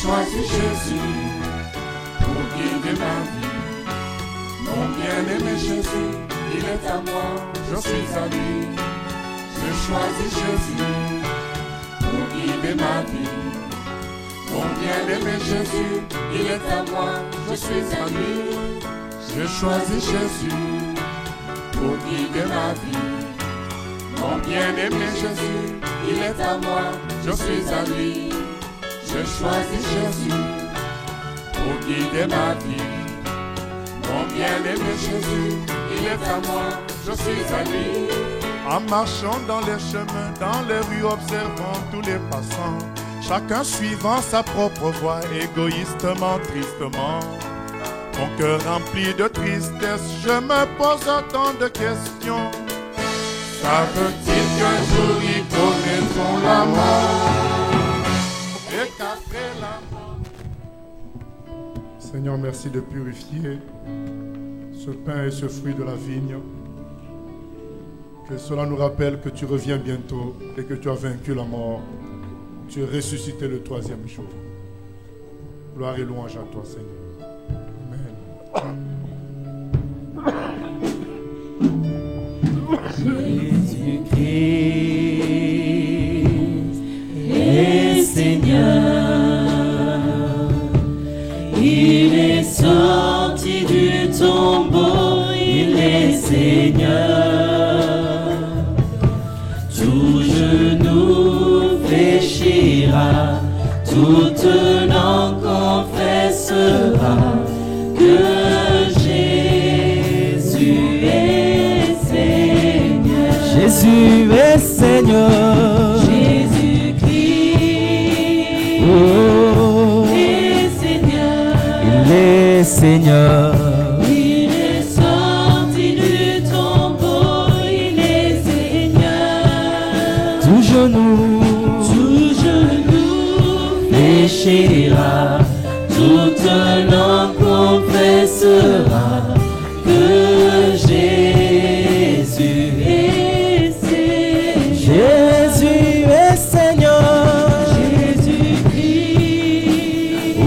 choisis Jésus pour guider ma vie. Mon bien-aimé Jésus, il est à moi, je suis à lui. Je choisis Jésus pour guider ma vie. Mon bien-aimé Jésus, il est à moi, je suis à lui. Je choisis Jésus pour guider ma vie. Mon bien-aimé Jésus, il est à moi, je suis à lui. Je choisis Jésus pour guider ma vie. Mon bien-aimé Jésus, il est à moi, je suis à lui. En marchant dans les chemins, dans les rues, observant tous les passants, chacun suivant sa propre voie, égoïstement, tristement. Mon cœur rempli de tristesse, je me pose autant de questions. Savent-ils qu'un jour ils connaîtront la mort et qu'après la mort... Seigneur, merci de purifier ce pain et ce fruit de la vigne. Que cela nous rappelle que tu reviens bientôt et que tu as vaincu la mort. Tu es ressuscité le troisième jour. Gloire et louange à toi, Seigneur. Jésus-Christ est Seigneur. Il est sorti du tombeau, il est Seigneur. Tout genou fléchira, toute langue confessera que Jésus est Seigneur. Jésus est Seigneur. Jésus-Christ est Seigneur. Il est Seigneur. Il est sorti du tombeau, il est Seigneur. Tout genou fléchira, toute langue confessera que Jésus est Seigneur. Jésus est Seigneur. Jésus-Christ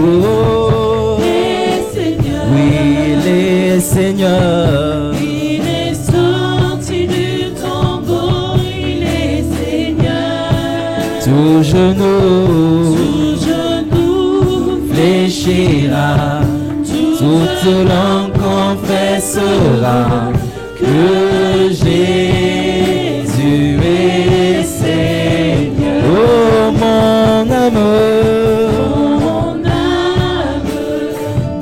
est Seigneur. Oui, il est Seigneur. Il est sorti du tombeau, il est Seigneur. Tout genou fléchira, toute langue confessera que Jésus est Seigneur. Oh mon âme,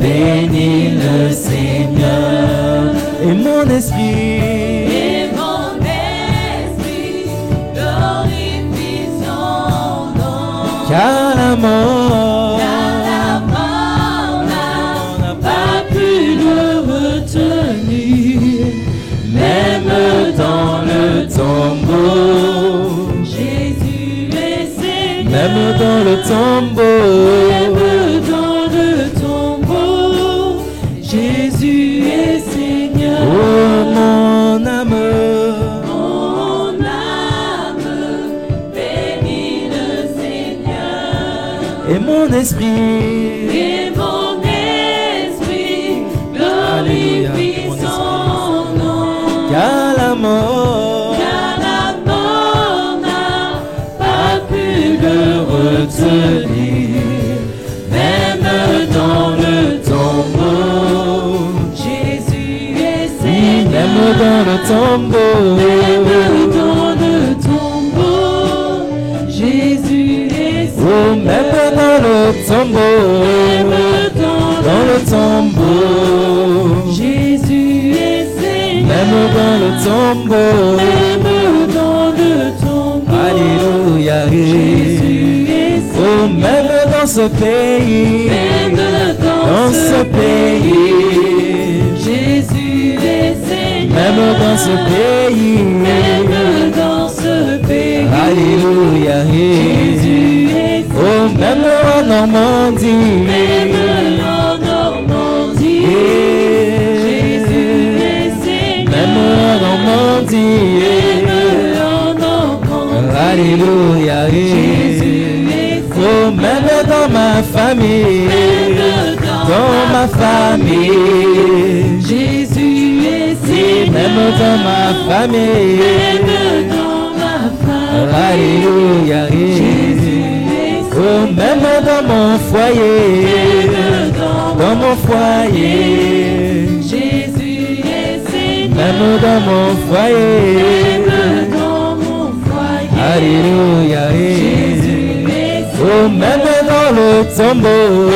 bénis le Seigneur. et mon esprit, glorifie son nom. car la mort n'a pas pu le retenir, même dans le tombeau. Jésus est Seigneur. même dans le tombeau, Même dans le tombeau, Jésus est Seigneur. oh mon âme, Mon âme bénit le Seigneur. et mon esprit, Et mon esprit Alléluia, glorifie mon son nom. car la mort Car la mort n'a pas pu le retenir, même dans le tombeau. Jésus est Seigneur. même dans le tombeau, Même dans le tombeau, Jésus est oh Seigneur. même dans le tombeau, Même dans le tombeau, Jésus est Seigneur. même dans le tombeau, Même dans le tombeau, alléluia, Jésus est oh même dans ce pays, Même dans ce pays, Jésus est Seigneur. même dans ce pays, Même dans ce pays, alléluia, Jésus est oh même en Normandie, Même en Normandie, Jésus est Seigneur. même en Normandie, Même en Normandie, alléluia, Jésus est oh Oh, même dans ma famille, dans ma famille, Jésus est Seigneur. même dans ma famille, Même dans ma famille. alléluia. Oh, même dans mon foyer, dans mon foyer, Jésus est Seigneur. même dans mon foyer, Même dans mon foyer. alléluia. Jésus est Oh, même dans le tombeau,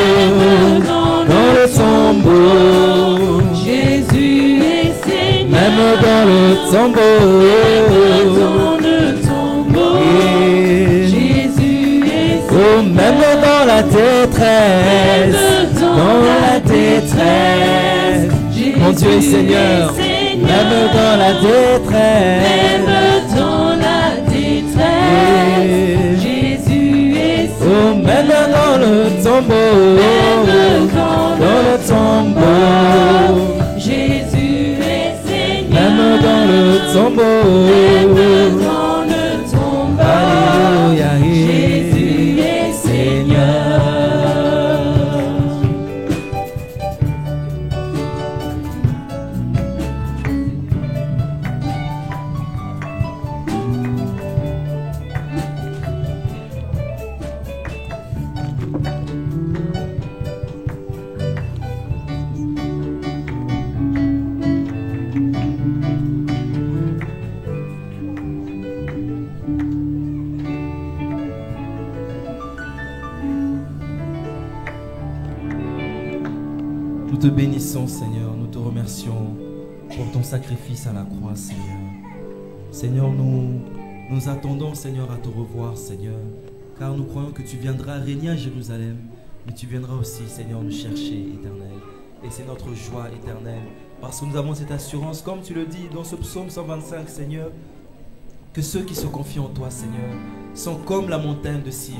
dans le tombeau, Jésus est Seigneur. même dans le tombeau, Dans le tombeau. yeah. Jésus est Oh, même dans la détresse, dans la détresse, mon Dieu est Seigneur, même dans la détresse, Même dans la détresse. Jésus est oh, même dans le tombeau, dans le tombeau, Jésus est Seigneur. même dans le tombeau, Même dans le tombeau. alléluia, Jésus est Seigneur. Nous te bénissons, Seigneur, nous te remercions pour ton sacrifice à la croix, Seigneur. Seigneur, nous attendons, Seigneur, à te revoir, Seigneur, car nous croyons que tu viendras régner à Jérusalem, mais tu viendras aussi, Seigneur, nous chercher, Éternel. Et c'est notre joie éternelle, parce que nous avons cette assurance, comme tu le dis dans ce psaume 125, Seigneur, que ceux qui se confient en toi, Seigneur, sont comme la montagne de Sion.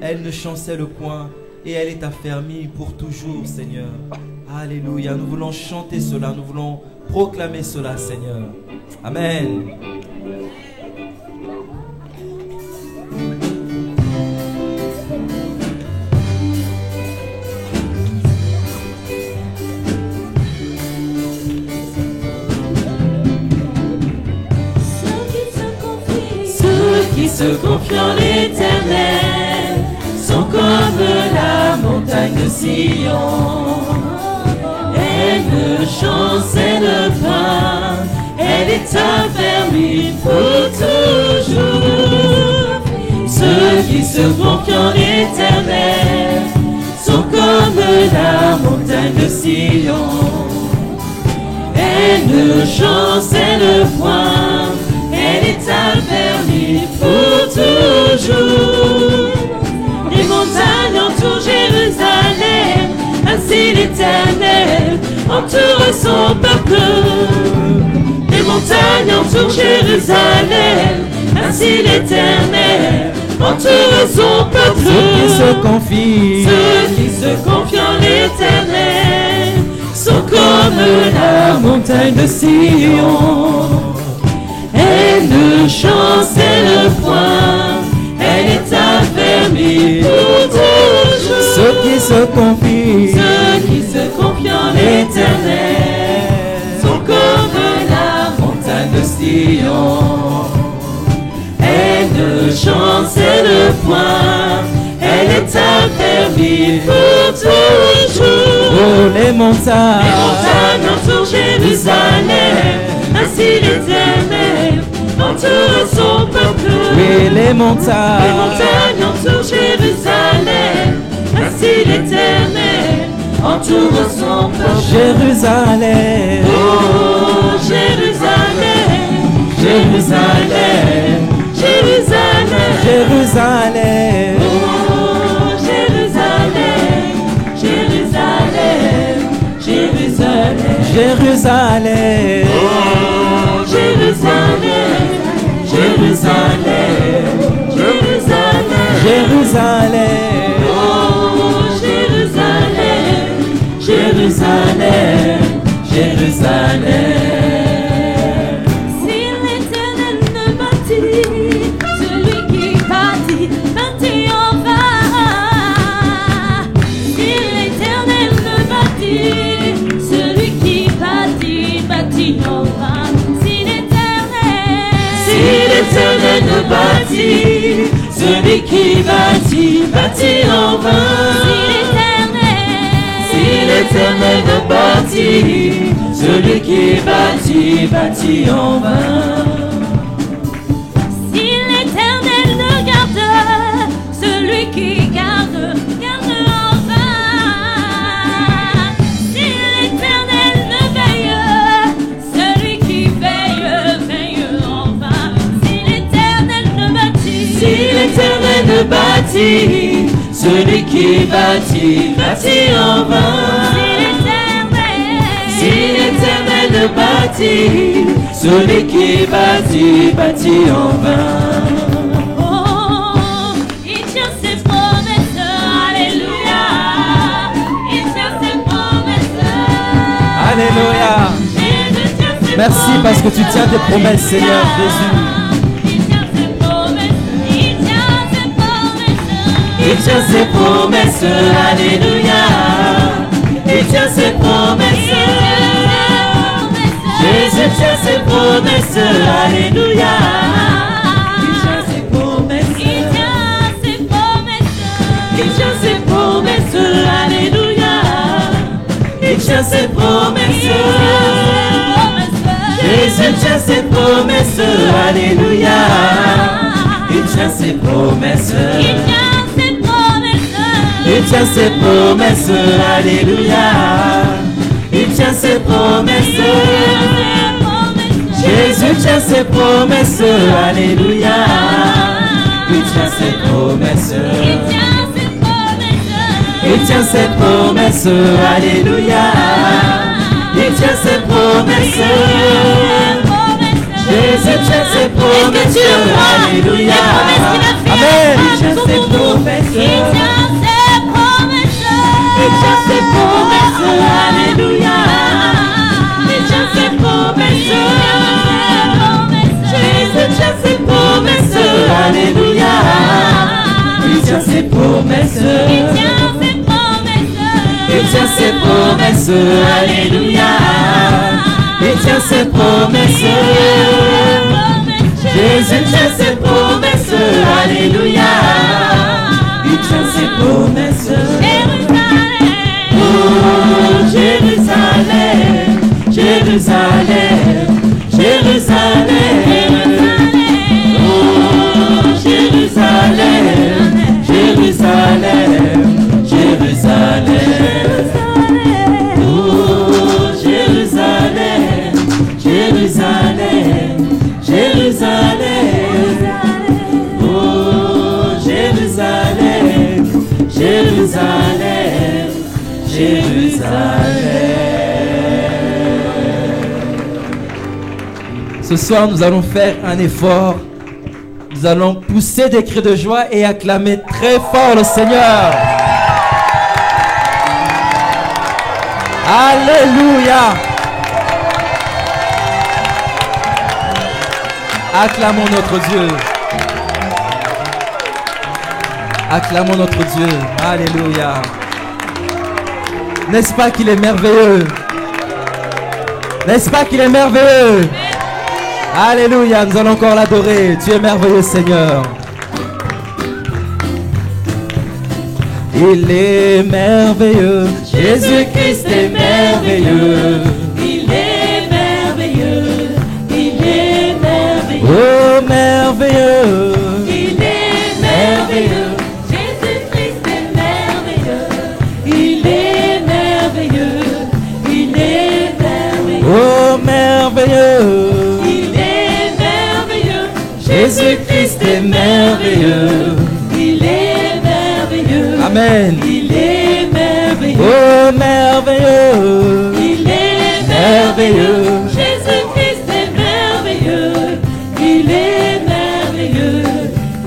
Elle ne chancelle point et elle est affermie pour toujours, Seigneur. Alléluia, nous voulons chanter cela, nous voulons proclamer cela, Seigneur. Amen. Ceux qui se confient en l'Éternel sont comme la montagne de Sion. Elle ne chancelle pas, elle est affermie pour toujours. Ceux qui se confient en l'Éternel sont comme la montagne de Sion. Elle ne chancelle point, elle est affermie pour toujours. Les montagnes entourent Jérusalem, ainsi l'Éternel entoure son peuple. Les montagnes entourent Jérusalem, ainsi l'Éternel entoure son peuple. Ceux qui se confient, Ceux qui se confient en l'Éternel sont comme la montagne de Sion. Elle ne chancelle point, elle est affermie pour toujours. ceux qui se confient, Ceux qui se confient en l'Éternel sont comme la montagne de Sion. Elle ne chancelle point, elle est affermie pour toujours. oh les montagnes, Les montagnes entourent Jérusalem, ainsi l'Éternel entoure son peuple. oui les Les montagnes, montagnes entourent Jérusalem, ainsi l'Éternel entoure son peuple. Jérusalem, Oh Jérusalem, Jérusalem, Jérusalem, Jérusalem, oh Jérusalem, Jérusalem, Jérusalem, Jérusalem, oh Jérusalem, Jérusalem, Jérusalem, Jérusalem, oh Jérusalem, Jérusalem, Jérusalem. Si l'Éternel ne bâtit, celui qui bâtit, bâtit en vain. l'Éternel ne bâtit, celui qui bâtit, bâtit en vain. Si l'Éternel ne bâtit, celui qui bâtit, bâtit en vain. Si l'Éternel ne garde, celui qui garde, garde en vain. Si l'Éternel ne veille, celui qui veille, veille en vain. Si l'Éternel ne bâtit, Si l'Éternel ne bâtit, celui qui bâtit, bâtit en vain. Si l'Éternel ne bâtit, celui qui bâtit, bâtit en vain. oh, il tient ses promesses, alléluia. Il tient ses promesses. Alléluia. Jésus tient ses Merci promesses. parce que tu tiens tes promesses, Seigneur Jésus. Il tient ses promesses, il tient ses promesses. Il tient ses promesses, alléluia. Il tient ses promesses. Jésus tient ses promesses, alléluia. Il tient ses promesses. Il tient ses promesses. Il tient ses promesses, alléluia. Il tient ses promesses. Jésus tient ses promesses, alléluia. Il tient ses promesses. Il tient ses promesses, alléluia. Il tient ses promesses. Jésus tient ses promesses, alléluia. Il tient ses promesses. Il tient ses promesses, alléluia. Il tient ses promesses. Jésus tient ses promesses, alléluia. Amen. Il tient ses promesses. Il tient ses promesses, alléluia. Il tient ses promesses. Jésus tient ses promesses, alléluia. Il tient ses promesses. Il tient ses promesses, alléluia. Il tient ses promesses. Jésus tient ses promesses, alléluia. Il tient ses promesses. Oh, Jérusalem, Jérusalem, Jérusalem. Oh, Jérusalem, Jérusalem, Jérusalem. Oh, Jérusalem, Jérusalem, Jérusalem. Oh, Jérusalem, Jérusalem, Jérusalem. Ce soir, nous allons faire un effort. Nous allons pousser des cris de joie et acclamer très fort le Seigneur. Alléluia. Acclamons notre Dieu. Acclamons notre Dieu. Alléluia. N'est-ce pas qu'il est merveilleux? N'est-ce pas qu'il est merveilleux? Alléluia, nous allons encore l'adorer. Tu es merveilleux, Seigneur. Il est merveilleux. Jésus-Christ est merveilleux. Il est merveilleux. Il est merveilleux. Oh, merveilleux. Il est merveilleux. Jésus-Christ est merveilleux. Il est merveilleux. Il est merveilleux. Oh, merveilleux. Il est merveilleux. Jésus-Christ est merveilleux. Il est merveilleux. Amen. Il est merveilleux. Oh, merveilleux. Il est merveilleux. Jésus-Christ est merveilleux. Il est merveilleux.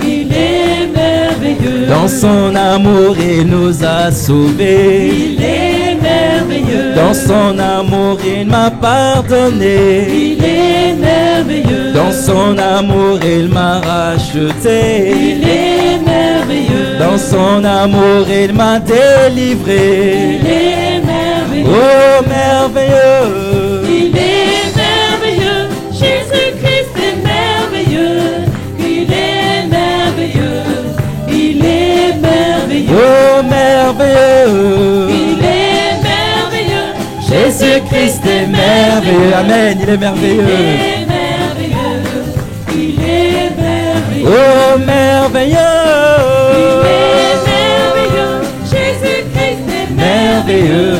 Il est merveilleux. Dans son amour, il nous a sauvés. Il est merveilleux. Dans son amour, il m'a pardonné. Il est merveilleux. Dans son amour, il m'a racheté. Il est merveilleux. Dans son amour, il m'a délivré. Il est merveilleux. Oh, merveilleux. Il est merveilleux. Jésus-Christ est merveilleux. Il merveilleux. Amen. Il est merveilleux. Il est merveilleux. Oh, merveilleux. Il est merveilleux. Jésus-Christ est merveilleux.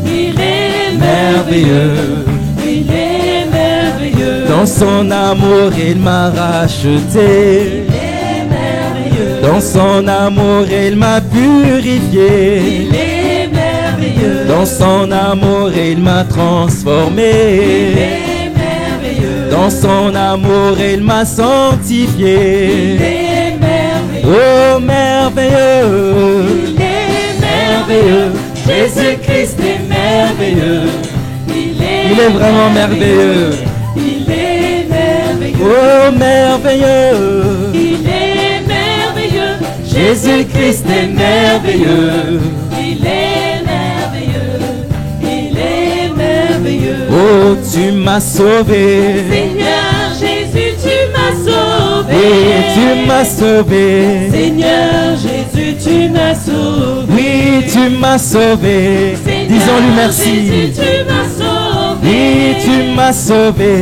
Il est merveilleux. Il est merveilleux. Dans son amour, il m'a racheté. Il est merveilleux. Dans son amour, il m'a purifié. Il est merveilleux. Dans son amour, il m'a transformé. Il est merveilleux. Dans son amour, il m'a sanctifié. Il est merveilleux. Oh, merveilleux. Il est merveilleux. Jésus-Christ est merveilleux. Il est vraiment merveilleux. Il est merveilleux. Oh, merveilleux. Il est merveilleux. Jésus-Christ est merveilleux. Il est merveilleux. Il est merveilleux. Oh, tu m'as sauvé. Seigneur Jésus, tu m'as sauvé. Oui, tu m'as sauvé. Seigneur Jésus, tu m'as sauvé. Oui, tu m'as sauvé. Disons-lui merci. Jésus, tu m'as sauvé. Oui, tu m'as sauvé.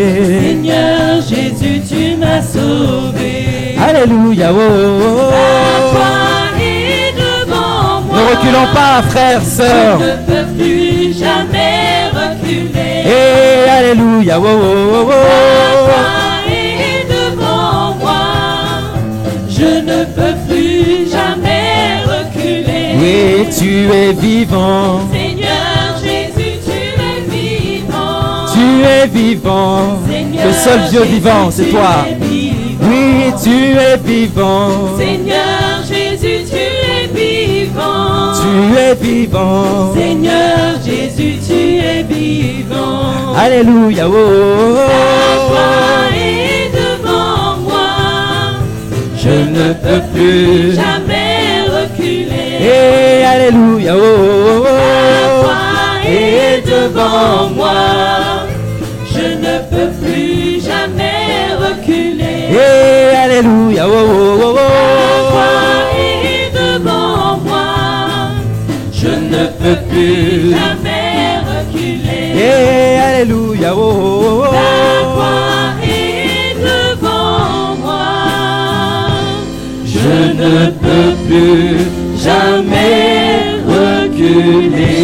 Seigneur Jésus, tu m'as sauvé. Alléluia. Oh, oh, Ta oh. croix est devant moi. Ne reculons pas, frères, sœurs. Je ne peux plus jamais reculer. Et alléluia. Oh, oh, oh, Ta oh. croix est devant moi. Je ne peux plus jamais reculer. Oui, tu es vivant. Seigneur Jésus, tu es vivant. Tu es vivant. Seigneur Le seul Dieu Jésus, vivant, c'est tu toi. es vivant. Oui, tu es vivant. Seigneur Jésus, tu es vivant. Tu es vivant. Seigneur Jésus, tu es vivant. Alléluia. Oh, oh, Ta oh. croix est devant moi. Je ne peux plus. Jamais reculer. Et alléluia. Oh, oh, Ta oh. croix est devant moi. Je ne peux plus jamais reculer. Et alléluia. Oh, oh, oh, Ta oh. croix est devant moi. Je ne peux plus jamais reculer. Et alléluia. Oh, oh, oh, Ta oh. croix est devant moi. Je ne peux plus jamais reculer.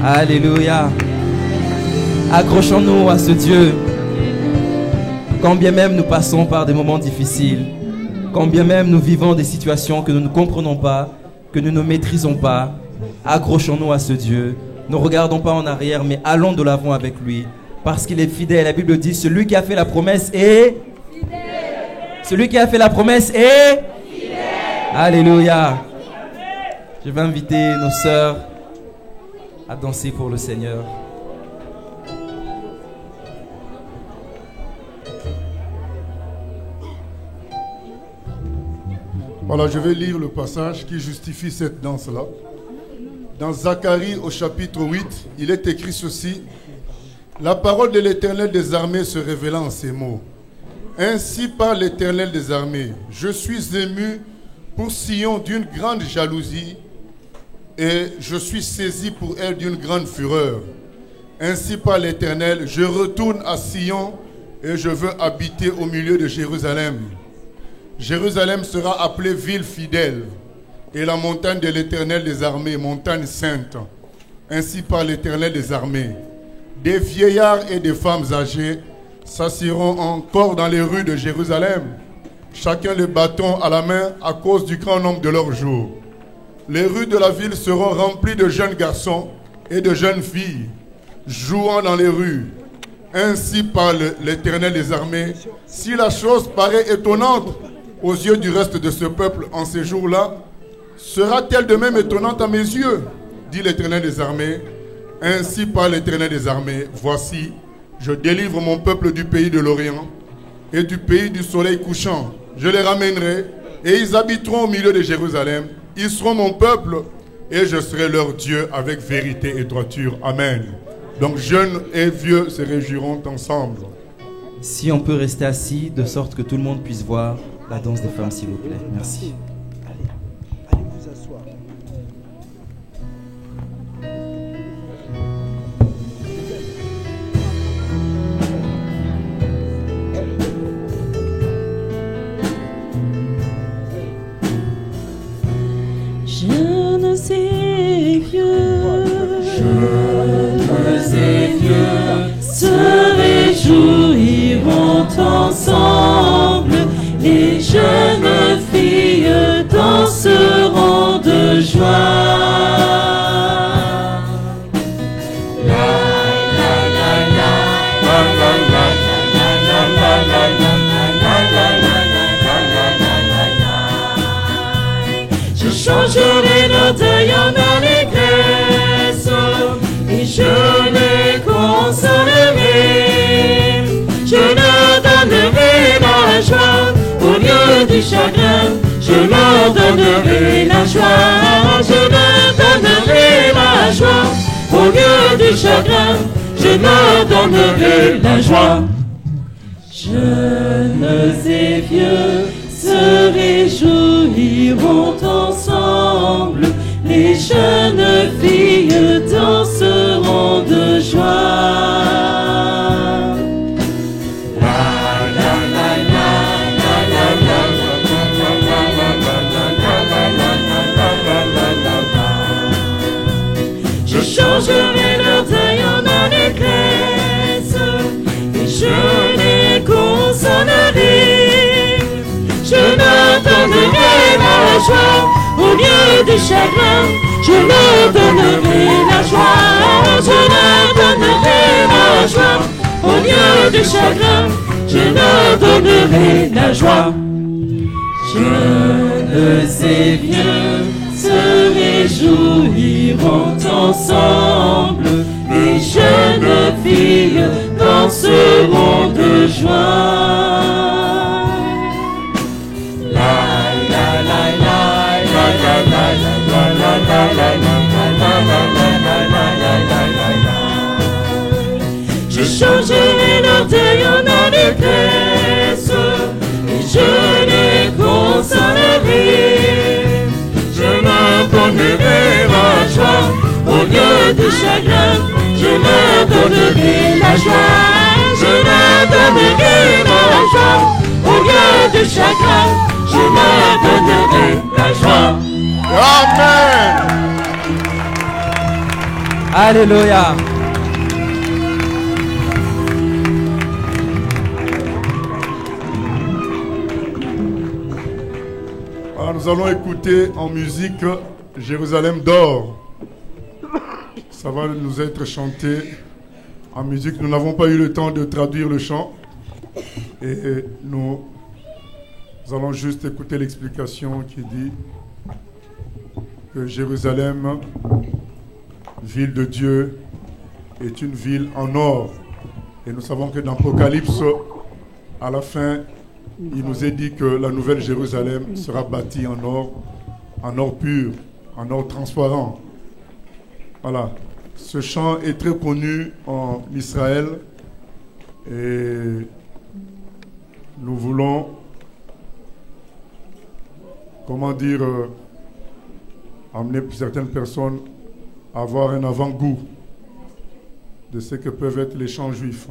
Alléluia. Accrochons-nous à ce Dieu. Quand bien même nous passons par des moments difficiles, quand bien même nous vivons des situations que nous ne comprenons pas, que nous ne maîtrisons pas, accrochons-nous à ce Dieu. Ne regardons pas en arrière, mais allons de l'avant avec lui. Parce qu'il est fidèle. La Bible dit, celui qui a fait la promesse est fidèle. Celui qui a fait la promesse est fidèle. Alléluia. Je vais inviter nos sœurs à danser pour le Seigneur. Voilà, je vais lire le passage qui justifie cette danse-là. Dans Zacharie au chapitre 8, il est écrit ceci. La parole de l'Éternel des armées se révéla en ces mots. Ainsi parle l'Éternel des armées. Je suis ému pour Sion d'une grande jalousie et je suis saisi pour elle d'une grande fureur. Ainsi parle l'Éternel, je retourne à Sion et je veux habiter au milieu de Jérusalem. Jérusalem sera appelée ville fidèle et la montagne de l'Éternel des armées, montagne sainte. Ainsi parle l'Éternel des armées. Des vieillards et des femmes âgées s'assiront encore dans les rues de Jérusalem, chacun le bâton à la main à cause du grand nombre de leurs jours. Les rues de la ville seront remplies de jeunes garçons et de jeunes filles, jouant dans les rues. Ainsi parle l'Éternel des armées. Si la chose paraît étonnante aux yeux du reste de ce peuple en ces jours-là, sera-t-elle de même étonnante à mes yeux, dit l'Éternel des armées. Ainsi parle l'Éternel des armées. Voici, je délivre mon peuple du pays de l'Orient et du pays du soleil couchant. Je les ramènerai et ils habiteront au milieu de Jérusalem. Ils seront mon peuple et je serai leur Dieu avec vérité et droiture. Amen. Donc jeunes et vieux se réjouiront ensemble. Si on peut rester assis de sorte que tout le monde puisse voir la danse des femmes, s'il vous plaît. Merci. Allez vous asseoir. donnerai la joie, je leur donnerai la joie. Au lieu du chagrin, je leur donnerai la joie. Jeunes et vieux se réjouiront ensemble, les jeunes filles danseront de joie. Je changerai leur deuil en allégresse et je les consolerai. Je leur donnerai la joie au lieu du chagrin. Je leur donnerai la joie. Je leur donnerai la joie au lieu du chagrin. Je leur donnerai la joie. Jeunes et vieux se réjouiront ensemble, les jeunes filles danseront de joie. Je changerai leur deuil en allégresse et je les consolerai. Je leur donnerai la joie au lieu du chagrin. Je leur donnerai la joie. Je leur donnerai la joie au lieu du chagrin. Je leur donnerai la joie. Amen. Alléluia. Alors, nous allons écouter en musique Jérusalem d'or. Ça va nous être chanté en musique. Nous n'avons pas eu le temps de traduire le chant. Et nous allons juste écouter l'explication qui dit que Jérusalem, ville de Dieu, est une ville en or. Et nous savons que dans l'Apocalypse, à la fin, il nous est dit que la nouvelle Jérusalem sera bâtie en or pur, en or transparent. Voilà. Ce chant est très connu en Israël et nous voulons, amener certaines personnes à avoir un avant-goût de ce que peuvent être les chants juifs.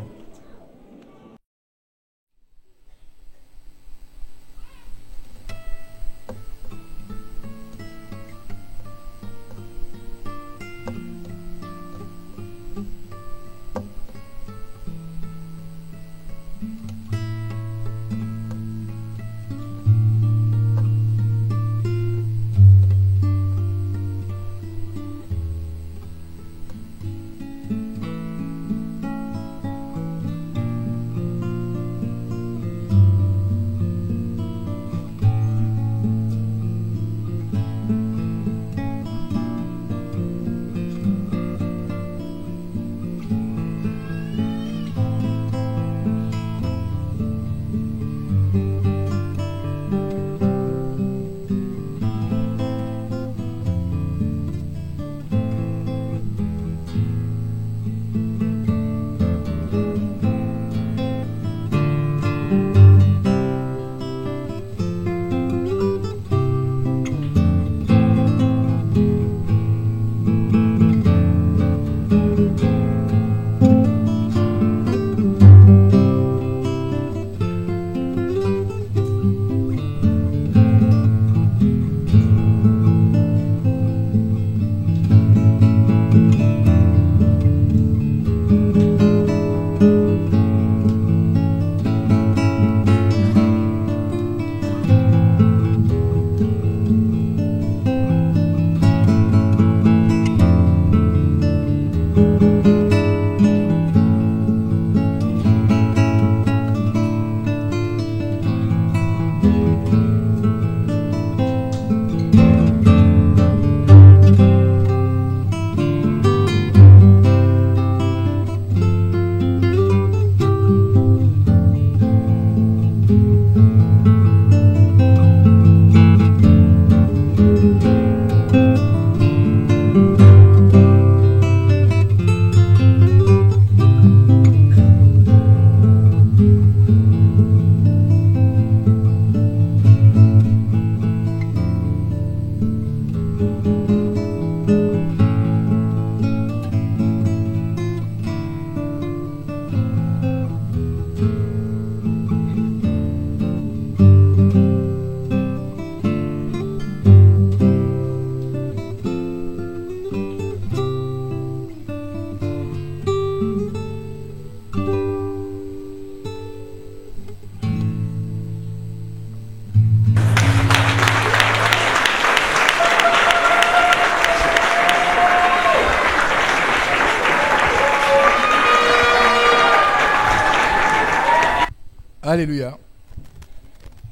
Alléluia.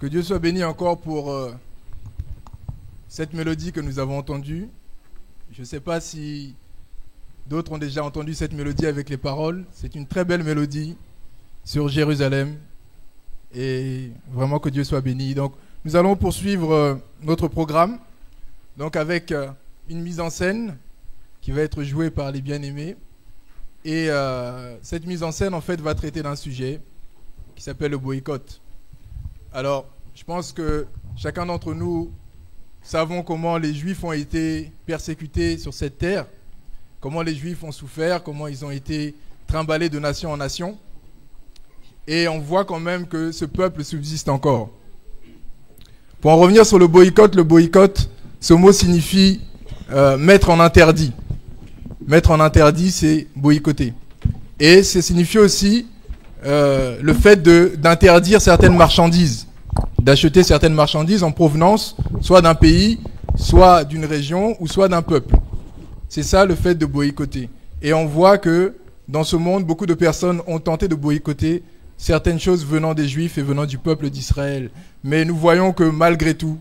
Que Dieu soit béni encore pour cette mélodie que nous avons entendue. Je ne sais pas si d'autres ont déjà entendu cette mélodie avec les paroles. C'est une très belle mélodie sur Jérusalem. Et vraiment que Dieu soit béni. Donc nous allons poursuivre notre programme. Donc avec une mise en scène qui va être jouée par les bien-aimés. Et cette mise en scène en fait va traiter d'un sujet qui s'appelle le boycott. Alors, je pense que chacun d'entre nous savons comment les Juifs ont été persécutés sur cette terre, comment les Juifs ont souffert, comment ils ont été trimballés de nation en nation. Et on voit quand même que ce peuple subsiste encore. Pour en revenir sur le boycott, ce mot signifie mettre en interdit. Mettre en interdit, c'est boycotter. Et ça signifie aussi le fait d'interdire certaines marchandises, d'acheter certaines marchandises en provenance soit d'un pays, soit d'une région, ou soit d'un peuple. C'est ça le fait de boycotter. Et on voit que dans ce monde, beaucoup de personnes ont tenté de boycotter certaines choses venant des Juifs et venant du peuple d'Israël. Mais nous voyons que malgré tout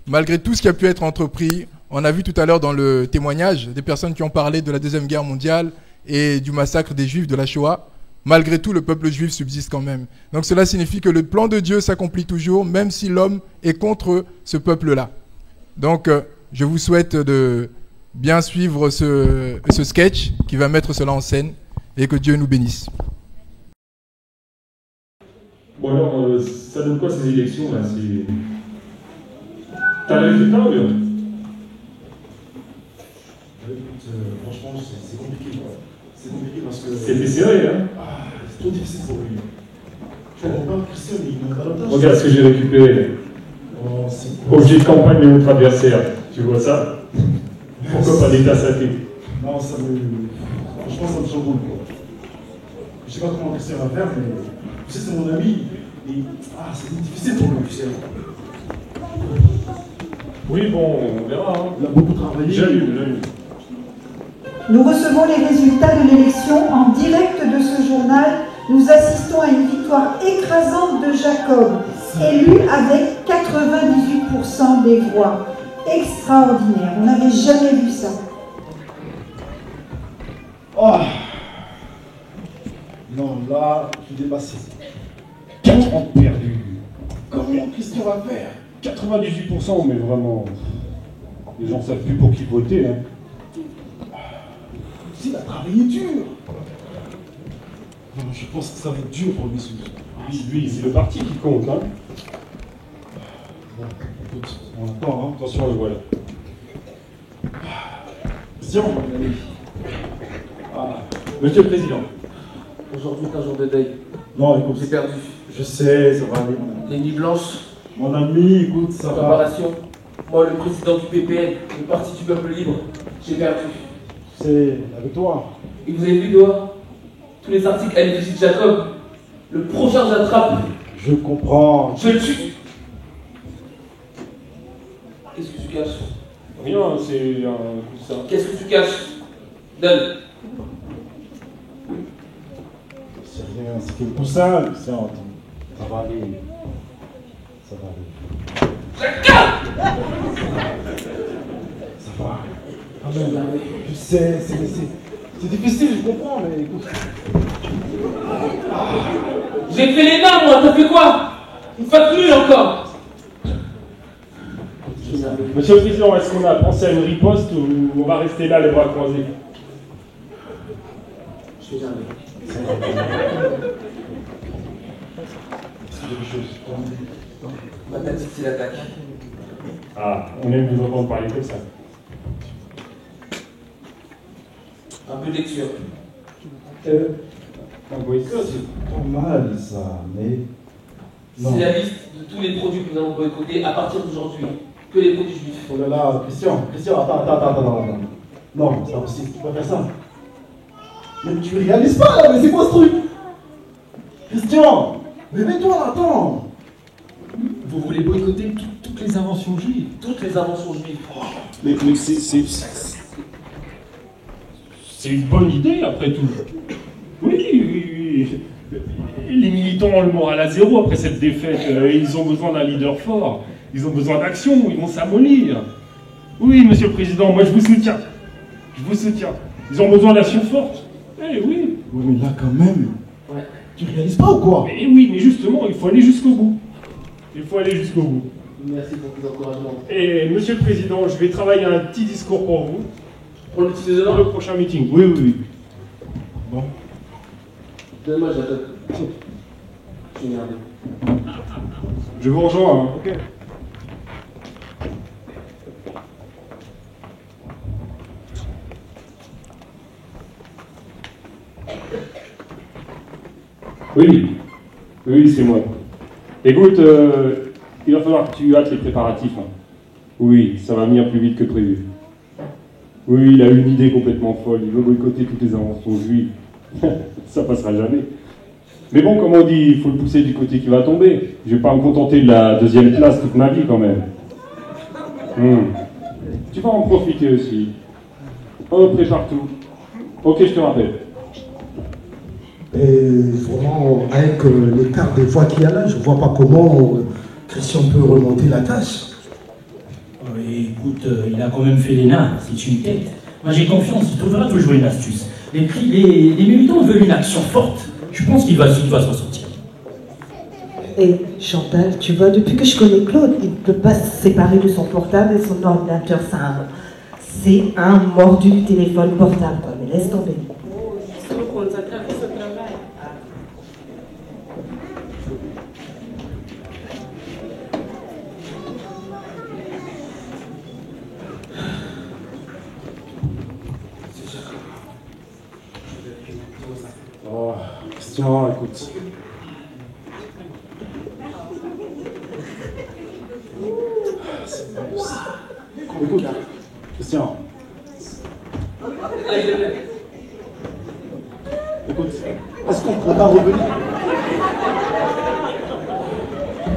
ce qui a pu être entrepris, on a vu tout à l'heure dans le témoignage des personnes qui ont parlé de la Deuxième Guerre mondiale et du massacre des Juifs de la Shoah, malgré tout, le peuple juif subsiste quand même. Donc cela signifie que le plan de Dieu s'accomplit toujours, même si l'homme est contre ce peuple-là. Donc je vous souhaite de bien suivre ce sketch qui va mettre cela en scène et que Dieu nous bénisse. Bon alors, ça donne quoi ces élections là? T'as le résultat ou bien? Franchement, c'est compliqué. C'est compliqué parce que... C'était serré, hein? Ah, c'est trop difficile pour lui. Je comprends pas, Christian, il m'a davantage. Regarde ce que j'ai récupéré. Oh, objet de campagne de notre adversaire. Tu vois ça? Pourquoi pas d'état saté? Non, ça me... Franchement, ça me chamboule, quoi. Je sais pas comment Christian va faire, mais... Tu sais, c'est mon ami. Et... Ah, c'est difficile pour lui, Christian. Oui, bon, on verra. Hein. Il a beaucoup travaillé. J'allume. Nous recevons les résultats de l'élection en direct de ce journal. Nous assistons à une victoire écrasante de Jacob, élu avec 98% des voix. Extraordinaire, on n'avait jamais vu ça. Oh. Non, là, je suis dépassé. 4 ans perdus. Comment Christian va faire? 98%, mais vraiment... Les gens ne savent plus pour qui voter, hein. Il a travaillé dur. Non, je pense que ça va être dur pour lui, Lui, c'est le parti qui compte, hein. Bon, écoute, on attend, hein. Attention, le voilà. Christian, Monsieur le Président. Aujourd'hui est un jour de deuil. Non, écoute, J'ai perdu. Je sais, ça va aller. Les nuits blanches. Mon ami, écoute, ça va. Préparation. Moi, le président du PPN, le Parti du Peuple Libre, j'ai perdu. C'est avec toi. Et vous avez vu dehors tous les articles à l'effigie de Jacob. Le prochain j'attrape. Je comprends. Je le tue. Qu'est-ce que tu caches? Rien, c'est un coussin. Qu'est-ce que tu caches? Donne. C'est rien, c'est que le coussin, ça va aller. Ça va aller. Jacob! Ça va. Ah ben, je sais, c'est difficile, je comprends, mais écoute. J'ai fait les mains, moi, t'as fait quoi? Une fois de plus encore. Monsieur le Président, est-ce qu'on a pensé à une riposte ou on va rester là les bras croisés? Je fais jamais. Ma tactique, c'est l'attaque. Ah, on aime vous entendre parler comme ça. Un peu de lecture. Un boycott, C'est pas mal ça, mais. Non. C'est la liste de tous les produits que nous allons boycotter à partir d'aujourd'hui. Que les produits juifs. Oh là là, Christian, attends. Non, c'est pas possible, tu peux pas faire ça. Mais tu réalises pas là, mais c'est quoi ce truc? Christian, mais mets-toi là, attends. Vous voulez boycotter toutes les inventions juives? Toutes les inventions juives. mais c'est une bonne idée après tout. Oui. Les militants ont le moral à zéro après cette défaite. Ils ont besoin d'un leader fort. Ils ont besoin d'action. Ils vont s'amollir. Oui, monsieur le président, moi je vous soutiens. Je vous soutiens. Ils ont besoin d'action forte. Eh oui. Oui, mais là, quand même, ouais. Tu réalises pas ou quoi? Mais oui, mais justement, il faut aller jusqu'au bout. Il faut aller jusqu'au bout. Merci pour tes encouragements. Et monsieur le président, je vais travailler un petit discours pour vous. Pour le petit déjeuner? Pour le prochain meeting. Oui, oui, oui. Bon. Donne-moi, j'attends. Je suis nerveux. Je vous rejoins. Hein. Ok. Oui, oui, c'est moi. Écoute, il va falloir que tu hâtes les préparatifs. Hein. Oui, ça va venir plus vite que prévu. Oui, il a une idée complètement folle. Il veut boycotter toutes les inventions juives. Ça passera jamais. Mais bon, comme on dit, il faut le pousser du côté qui va tomber. Je vais pas me contenter de la deuxième place toute ma vie quand même. Tu vas en profiter aussi. Oh, prépare tout. Ok, je te rappelle. Et vraiment, avec l'écart des voix qu'il y a là, je ne vois pas comment Christian peut remonter la tâche. Oui, écoute, il a quand même fait l'ENA, c'est une tête. Moi j'ai confiance, il trouvera toujours une astuce. Les militants veulent une action forte. Je pense qu'il va s'en sortir. Et Chantal, tu vois, depuis que je connais Claude, il ne peut pas se séparer de son portable et son ordinateur. C'est un mordu du téléphone portable, quoi. Mais laisse tomber. Oh, Christian, écoute. Écoute, Christian. Écoute, est-ce qu'on pourrait pas revenir?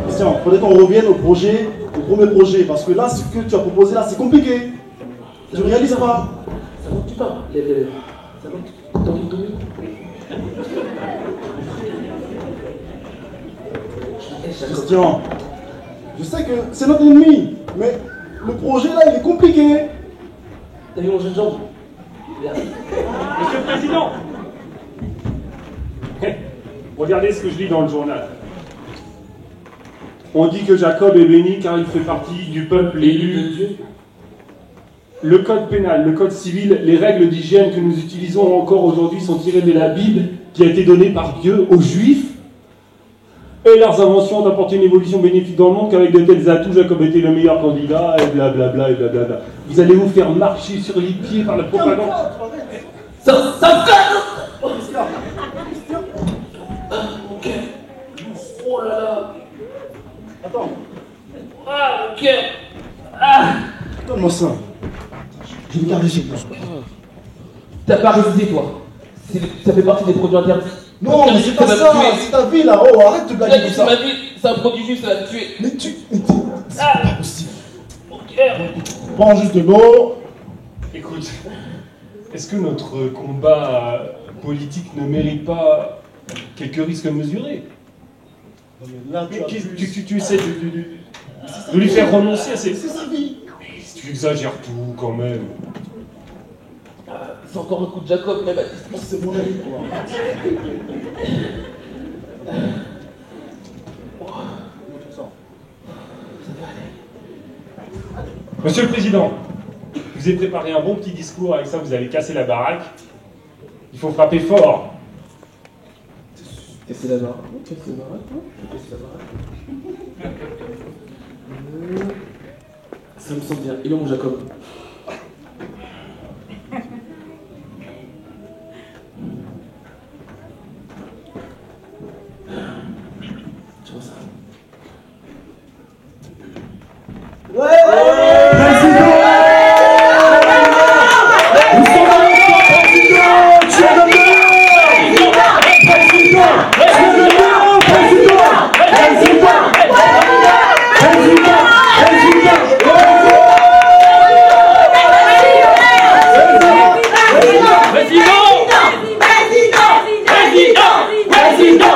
Christian, faudrait qu'on revienne au projet, au premier projet, parce que là, ce que tu as proposé là, c'est compliqué. Tu réalises pas. Ça va que tu parles. Lève. Ça va que tu parles. Christian, je sais que c'est notre ennemi, mais le projet là, il est compliqué. T'as vu mon jeune jambe? Monsieur le Président, regardez ce que je lis dans le journal. On dit que Jacob est béni car il fait partie du peuple élu. Le code pénal, le code civil, les règles d'hygiène que nous utilisons encore aujourd'hui sont tirées de la Bible qui a été donnée par Dieu aux Juifs. Et leurs inventions ont apporté une évolution bénéfique dans le monde qu'avec de tels atouts, Jacob était le meilleur candidat, et blablabla, et blablabla. Vous allez vous faire marcher sur les pieds par la propagande. Ça fait... Ok. Oh là là. Attends. Ah, ok. Ah. Donne-moi ça. Je vais garder chez toi. T'as pas résisté, toi. Ça fait partie des produits interdits. Non, mais c'est pas ça, c'est ta vie là, oh, arrête de blaguer comme ça. C'est ma vie, c'est un produit juif, ça va te tuer. Mais c'est pas possible. Ok. Prends juste de l'eau. Écoute, est-ce que notre combat politique ne mérite pas quelques risques mesurés? Là, tu essaies de lui faire renoncer à ses... C'est sa vie. Mais tu exagères tout quand même. C'est encore un coup de Jacob, mais c'est mon ami, quoi. Monsieur le Président, je vous ai préparé un bon petit discours, avec ça vous allez casser la baraque. Il faut frapper fort. Casser la baraque? Casser la baraque? Casser la baraque? Ça me semble bien. Il est où mon Jacob? Tu vois ça? Président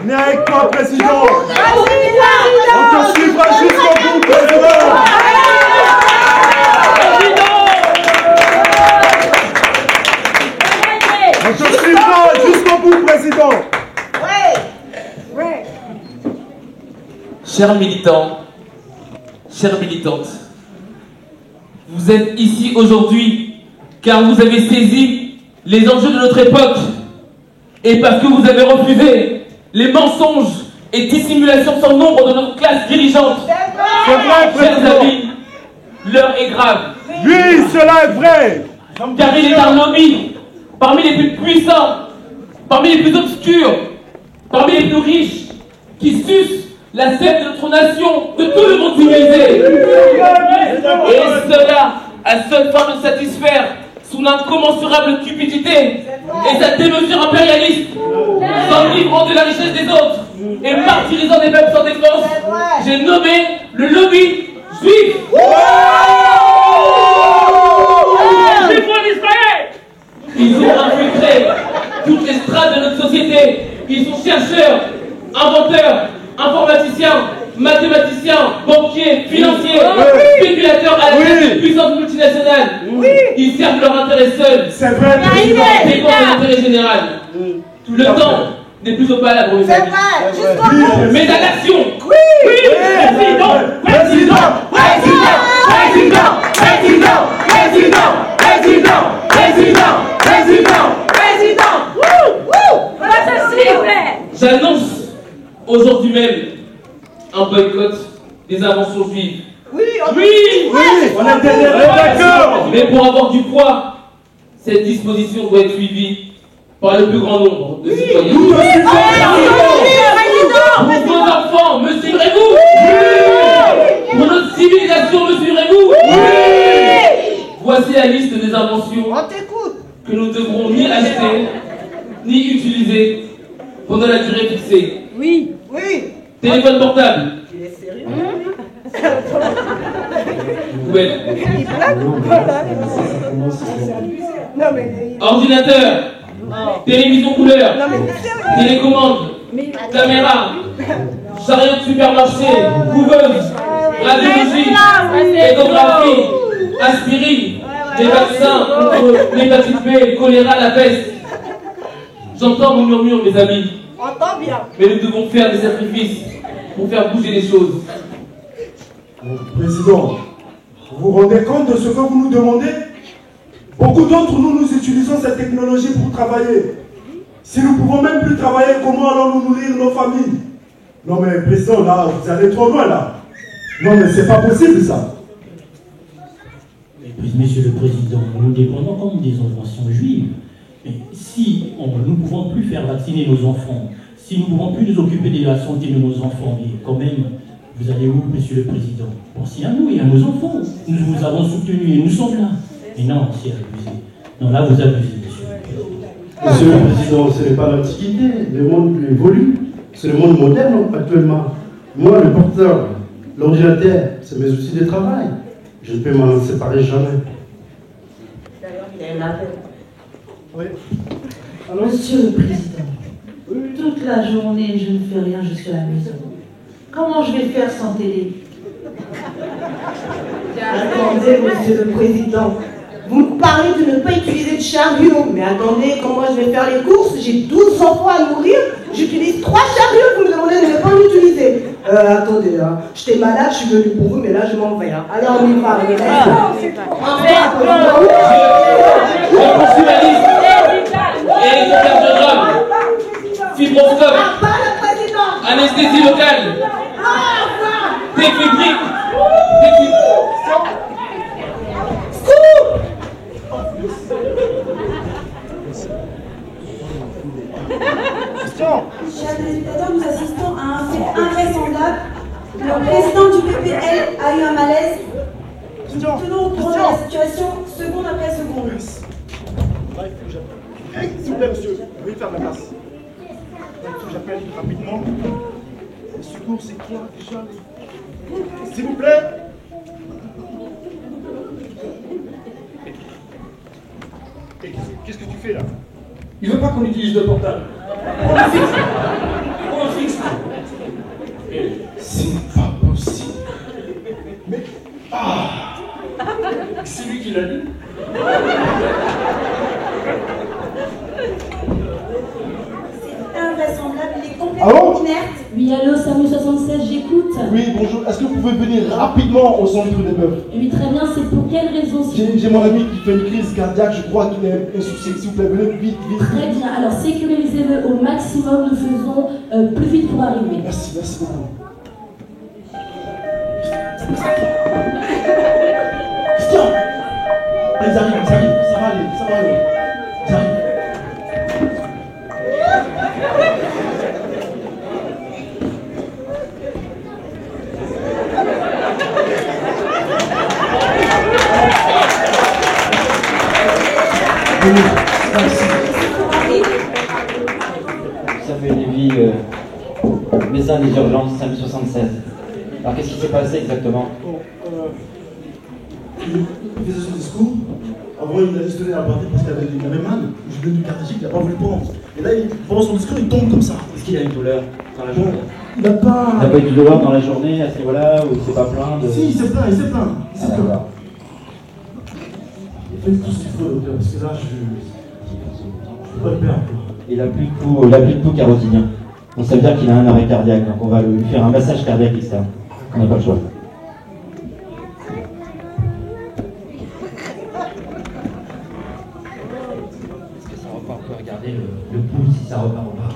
On est avec toi, président. On te suivra jusqu'au bout, président. On te suivra jusqu'au bout, président. Chers militants, chères militantes, vous êtes ici aujourd'hui car vous avez saisi les enjeux de notre époque et parce que vous avez refusé les mensonges et dissimulations sans nombre de notre classe dirigeante. C'est vrai, chers amis, l'heure est grave. Oui, cela est vrai. Car il est un lobby parmi les plus puissants, parmi les plus obscurs, parmi les plus riches, qui sucent la sève de notre nation, de tout le monde civilisé. Et cela a seule fin de satisfaire son incommensurable cupidité et sa démesure impérialiste, s'enivrant de la richesse des autres et martyrisant des peuples sans défense. J'ai nommé le lobby juif. Ils ont infiltré toutes les strates de notre société. Ils sont chercheurs, inventeurs, informaticiens, mathématiciens, banquiers, financiers, spéculateurs à la tête de puissances multinationales. Ils servent leur intérêt seul. C'est vrai, ils dépendent de l'intérêt général. Le temps n'est plus au palabre, mes amis. Mais à l'action. Président, président, président, président, président, président, président, président, président, président. J'annonce aujourd'hui même un boycott des inventions juives. Oui, on est d'accord. Mais pour avoir du poids, cette disposition doit être suivie par le plus grand nombre de citoyens. Pour vos enfants, me suivrez-vous? Pour notre civilisation, me suivrez-vous? Voici la liste des inventions que nous devrons ni acheter, ni utiliser pendant la durée fixée. Téléphone portable. Poubelle. Ordinateur. Télévision couleur. Télécommande. Caméra. Chariot de supermarché. Couveuse. Radiologie. Échographie. Aspirine. Des vaccins contre l'hépatite B, choléra, la peste. J'entends mon murmure, mes amis. Entends bien. Mais nous devons faire des sacrifices pour faire bouger les choses. Président, vous vous rendez compte de ce que vous nous demandez? Beaucoup d'entre nous, nous utilisons cette technologie pour travailler. Si nous ne pouvons même plus travailler, comment allons-nous nourrir nos familles? Non mais président, là, vous allez trop loin là. Non mais c'est pas possible ça. Monsieur le Président, nous dépendons comme des inventions juives. Mais si nous ne pouvons plus faire vacciner nos enfants, si nous ne pouvons plus nous occuper de la santé de nos enfants, mais quand même, vous allez où, Monsieur le Président? Pensez à nous et à nos enfants. Nous vous avons soutenus et nous sommes là. Mais non, c'est abusé. Non, là, vous abusez, Monsieur le Président. Monsieur le Président, ce n'est pas l'Antiquité. Le monde évolue. C'est le monde moderne actuellement. Moi, le porteur, l'ordinateur, c'est mes outils de travail. Je ne peux m'en séparer jamais. D'ailleurs, il est là. Oui. Monsieur le Président, toute la journée, je ne fais rien, je suis à la maison. Comment je vais faire sans télé? Attendez, Monsieur le Président. Vous me parlez de ne pas utiliser de chariot. Mais attendez, quand moi je vais faire les courses, j'ai 12 enfants à nourrir. J'utilise 3 chariots, vous me demandez de ne pas en utiliser. Attendez, hein. J'étais malade, je suis venue pour vous, mais là je m'en vais. Hein. Allez, on y va. Je poursuis la liste. Électrocardiogramme, fibroscope, anesthésie locale, défibrique, Chers téléspectateurs, nous assistons à un fait invraisemblable. Le président du PPL a eu un malaise. Nous tenons au courant de la situation seconde après seconde. S'il vous plaît, monsieur, veuillez faire la place. J'appelle rapidement. Le secours, c'est quoi déjà? S'il vous plaît. Qu'est-ce que tu fais là? Il veut pas qu'on utilise le portable. On tu l'as dit? C'est invraisemblable, il est complètement inerte. Oui, allô, Samu 76, j'écoute. Oui, bonjour. Est-ce que vous pouvez venir rapidement au centre des bœufs? Oui, très bien, c'est pour quelle raison? J'ai mon ami qui fait une crise cardiaque, je crois qu'il a un souci. S'il vous plaît, venez vite, vite. Très bien, alors sécurisez-le au maximum, nous faisons plus vite pour arriver. Merci, merci beaucoup. Christian! Ils arrivent, ça va aller, ça va aller. Ils arrivent. Samuel Lévy, médecin des urgences, SAM 76. Alors qu'est-ce qui s'est passé exactement? Il faisait son discours. Avant, il a sonné la partie parce qu'il avait mal. Je lui ai du cardiaque, il n'a pas voulu prendre. Et là, pendant son discours, il tombe comme ça. Est-ce qu'il a une douleur dans la journée? Il n'a pas. Il n'a pas eu de douleur dans la journée à ce niveau-là, ou il s'est pas plaint de... Si, il s'est plaint, il s'est plaint. Ah, d'accord. Il fait tout ce qu'il faut, docteur, parce que là, je peux pas le perdre. Il a plus de pouls carotidien. Donc ça veut dire qu'il a un arrêt cardiaque. Donc on va lui faire un massage cardiaque externe. On n'a pas le choix. Est-ce que ça repart? On peut regarder le pouls si ça repart ou pas.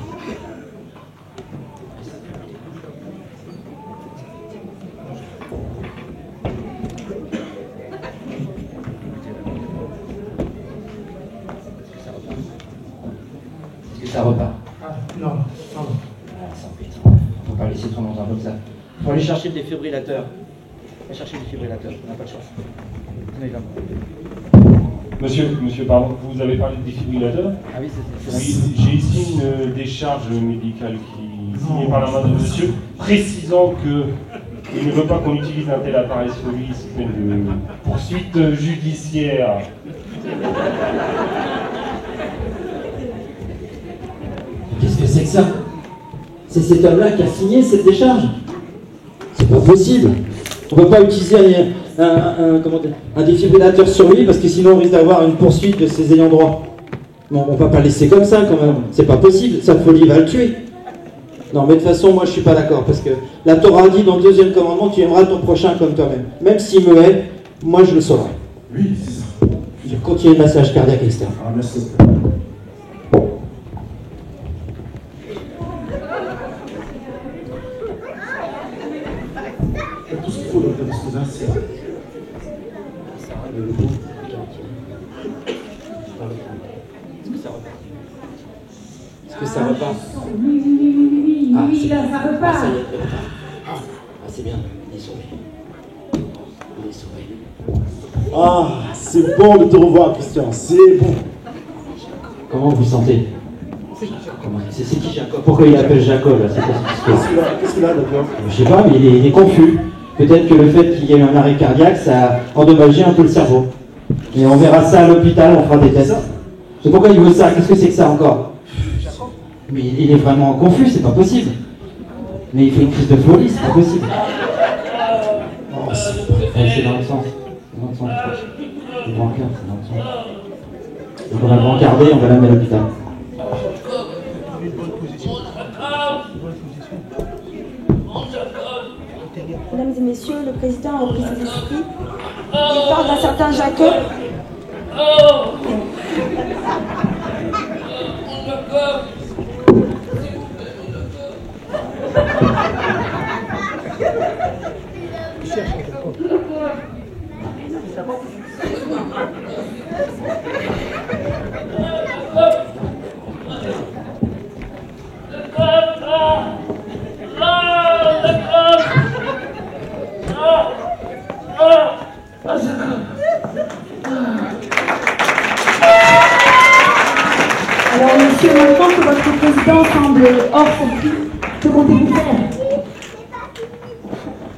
Ça repart. Non, non. Ça empêche. On ne peut pas laisser tourner dans un comme ça. Il faut aller chercher le défibrillateur. Allez chercher le défibrillateur, on n'a pas de chance. On est là. Monsieur, pardon, vous avez parlé de défibrillateur? Ah oui, c'est oui, j'ai ici une décharge médicale qui est signée par la main de monsieur, précisant qu'il ne veut pas qu'on utilise un tel appareil sur lui, c'est une poursuite judiciaire. Qu'est-ce que c'est que ça? C'est cet homme-là qui a signé cette décharge? C'est pas possible. On ne peut pas utiliser un défibrillateur sur lui parce que sinon on risque d'avoir une poursuite de ses ayants droit. Non, on ne va pas laisser comme ça quand même. C'est pas possible. Sa folie va le tuer. Non, mais de toute façon, moi je suis pas d'accord parce que la Torah dit dans le 2e commandement, tu aimeras ton prochain comme toi-même. Même s'il me hait, moi je le saurai. Oui, c'est ça. Je continue le massage cardiaque externe. Ah, merci. Tout ce qu'il faut, docteur, parce que là, c'est... Est-ce que ça repart? Oui, Ah, là, ça repart. ça y est. Ah, c'est bien, il est sauvé. Il est sauvé. Ah, c'est bon de te revoir, Christian, c'est bon. Comment vous vous sentez? C'est qui Jacob? Pourquoi il appelle Jacob là? C'est quoi cette histoire? Qu'est-ce qu'il a, d'accord? Je sais pas, mais il est confus. Peut-être que le fait qu'il y ait eu un arrêt cardiaque, ça a endommagé un peu le cerveau. Et on verra ça à l'hôpital, on fera des tests. C'est pourquoi il veut ça? Qu'est-ce que c'est que ça encore? Mais il est vraiment confus, c'est pas possible. Mais il fait une crise de folie, c'est pas possible. Oh, c'est dans le sens. C'est dans le sens, je crois. Le brancard, c'est dans le sens. Donc on va le brancarder, on va l'amener à l'hôpital. Mesdames et messieurs, le président a repris ses esprits. Il parle d'un certain Jacob. Alors, monsieur, maintenant que votre président semble hors circuit, que comptez-vous faire?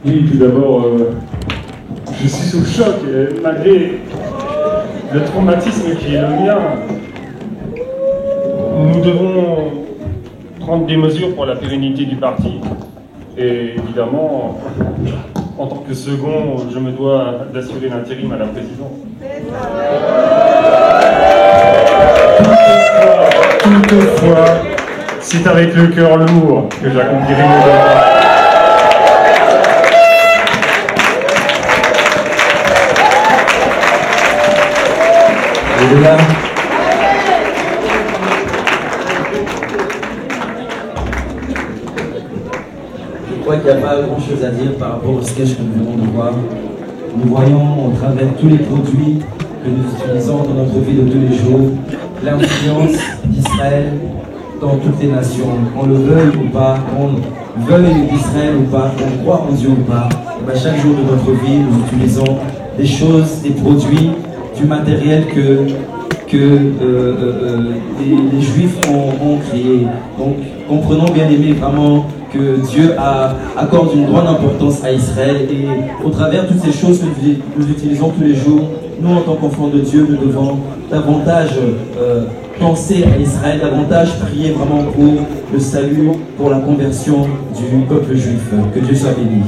Oui, tout d'abord, je suis sous le choc, malgré le traumatisme qui est le mien. Nous devons prendre des mesures pour la pérennité du parti. Et évidemment, en tant que second, je me dois d'assurer l'intérim à la présidence. Toutefois, c'est avec le cœur lourd que j'accomplirai mon devoir. Et de là, je crois qu'il n'y a pas grand chose à dire par rapport au sketch que nous venons de voir. Nous voyons au travers tous les produits que nous utilisons dans notre vie de tous les jours l'influence d'Israël dans toutes les nations. Qu'on le veuille ou pas, qu'on veuille d'Israël ou pas, qu'on croit en Dieu ou pas, chaque jour de notre vie, nous utilisons des choses, des produits, du matériel que les Juifs ont créé. Donc, comprenons bien aimé vraiment que Dieu accorde une grande importance à Israël et au travers de toutes ces choses que nous utilisons tous les jours, nous en tant qu'enfants de Dieu, nous devons davantage penser à Israël, davantage prier vraiment pour le salut, pour la conversion du peuple juif. Que Dieu soit béni.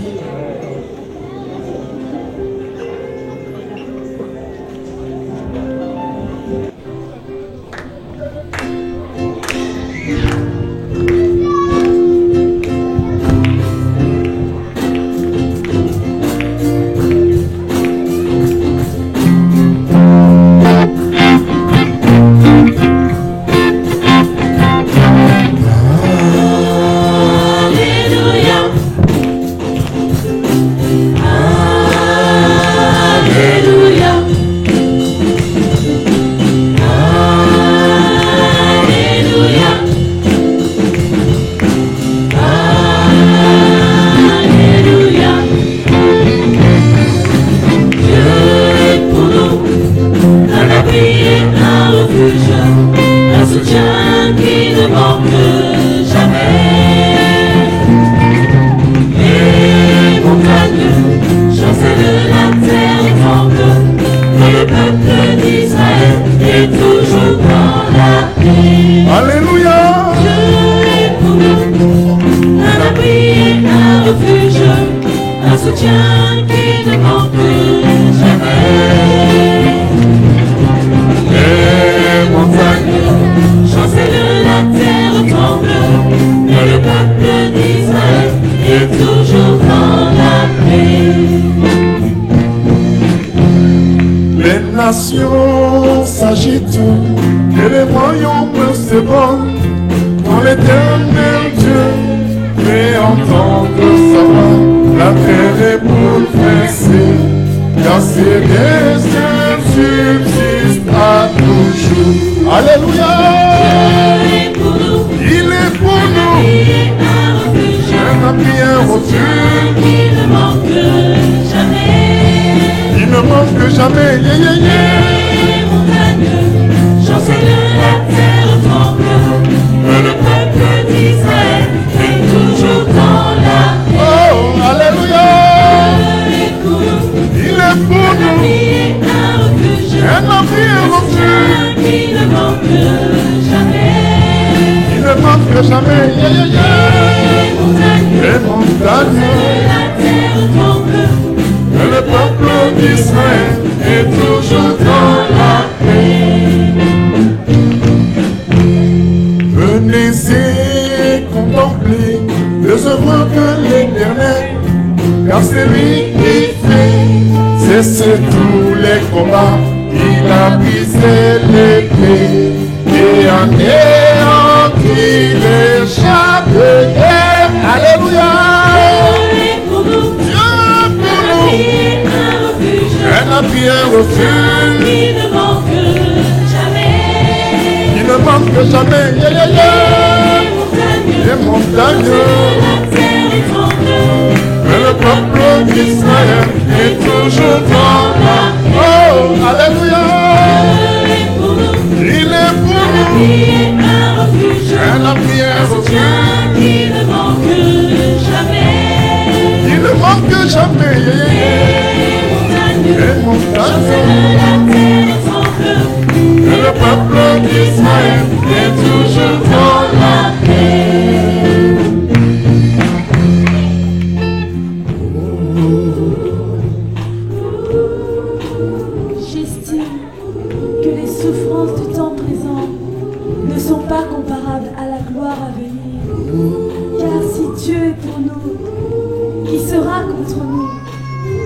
qui sera contre nous.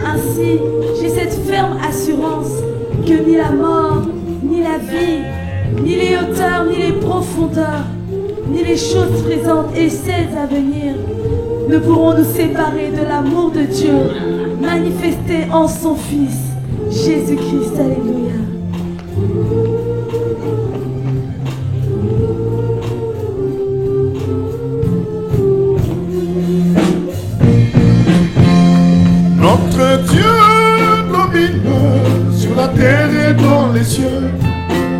Ainsi, j'ai cette ferme assurance que ni la mort, ni la vie, ni les hauteurs, ni les profondeurs, ni les choses présentes et celles à venir ne pourront nous séparer de l'amour de Dieu manifesté en son Fils, Jésus-Christ. Alléluia. Notre Dieu domine sur la terre et dans les cieux.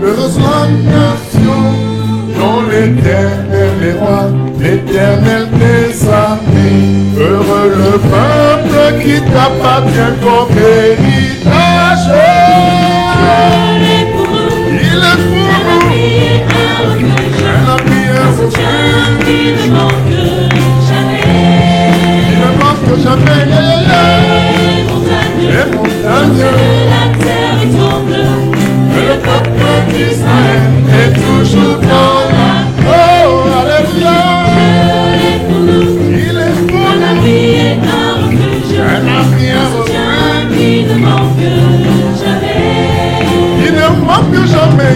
Heureuse la nation dont l'Éternel est roi, l'Éternel des armées. Heureux le peuple qui t'appartient comme héritage. Il est pour nous, un ami, un soutien qui ne manque jamais. Il ne manque jamais. Les montagnes, la terre est tremble, et le peuple d'Israël est toujours dans la. Oh, alléluia. Il est pour nous, un ami et un refuge, un soutien qui ne manque jamais. Il ne manque jamais.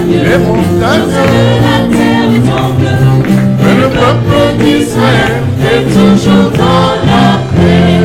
Les montagnes, la terre est tremble, et le peuple d'Israël est toujours dans la paix.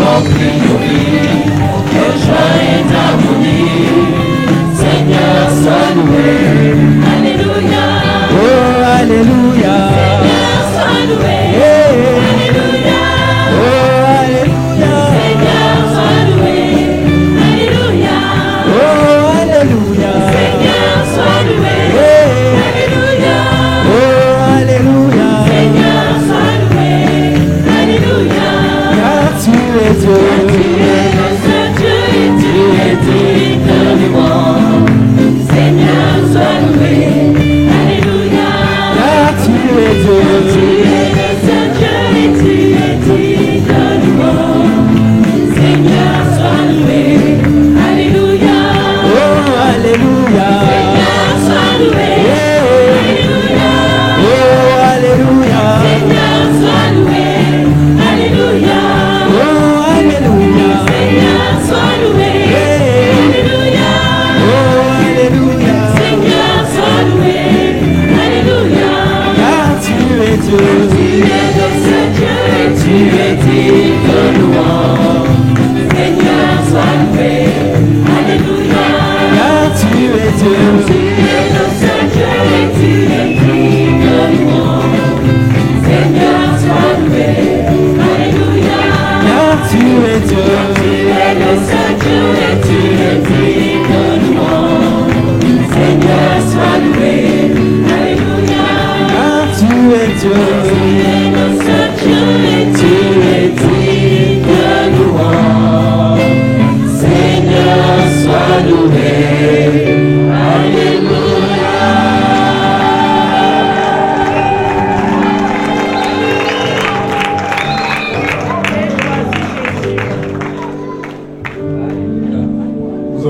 Remplis nos vies de joie et d'harmonie.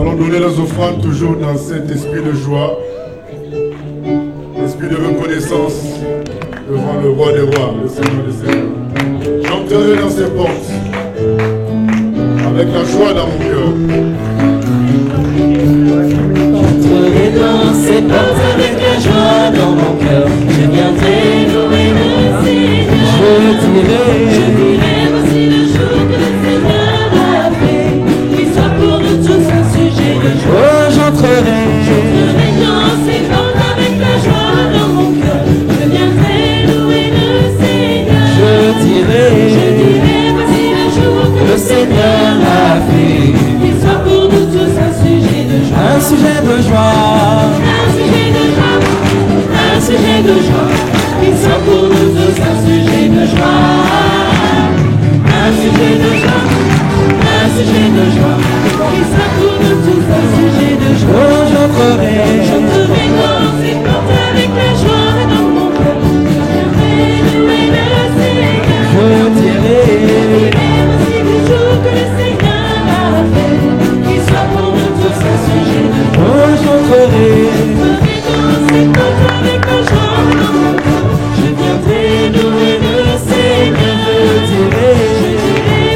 allons donner les offrandes toujours dans cet esprit de joie, esprit de reconnaissance devant le roi des rois, le Seigneur des seigneurs. J'entrerai dans ces portes avec la joie dans mon cœur. J'entrerai dans ces portes avec la joie dans mon cœur. Je viendrai louer le Seigneur. Je dirai, voici le jour que le Seigneur a fait. Qu'il soit pour nous tous un sujet de joie. Oh, j'entrerai dans ces portes avec la joie dans mon cœur. Je viendrai louer le Seigneur. Je dirai, voici le jour que le Seigneur a fait. Qu'il soit pour nous tous un sujet de joie. Un sujet de joie. Un sujet de joie. Un sujet de joie. Qu'il soit pour nous tous un sujet de joie. Un sujet de joie. Un sujet de joie. Qu'il soit pour nous tous un sujet de joie. Oh, j'entrerai dans ces portes avec la joie dans mon cœur. Je viendrai louer le Seigneur. Je dirai, voici le jour que le Seigneur a fait. Qu'il soit pour nous tous un sujet de joie. Oh, j'entrerai dans ces portes avec la joie dans mon cœur. Je viendrai louer le Seigneur. Je dirai,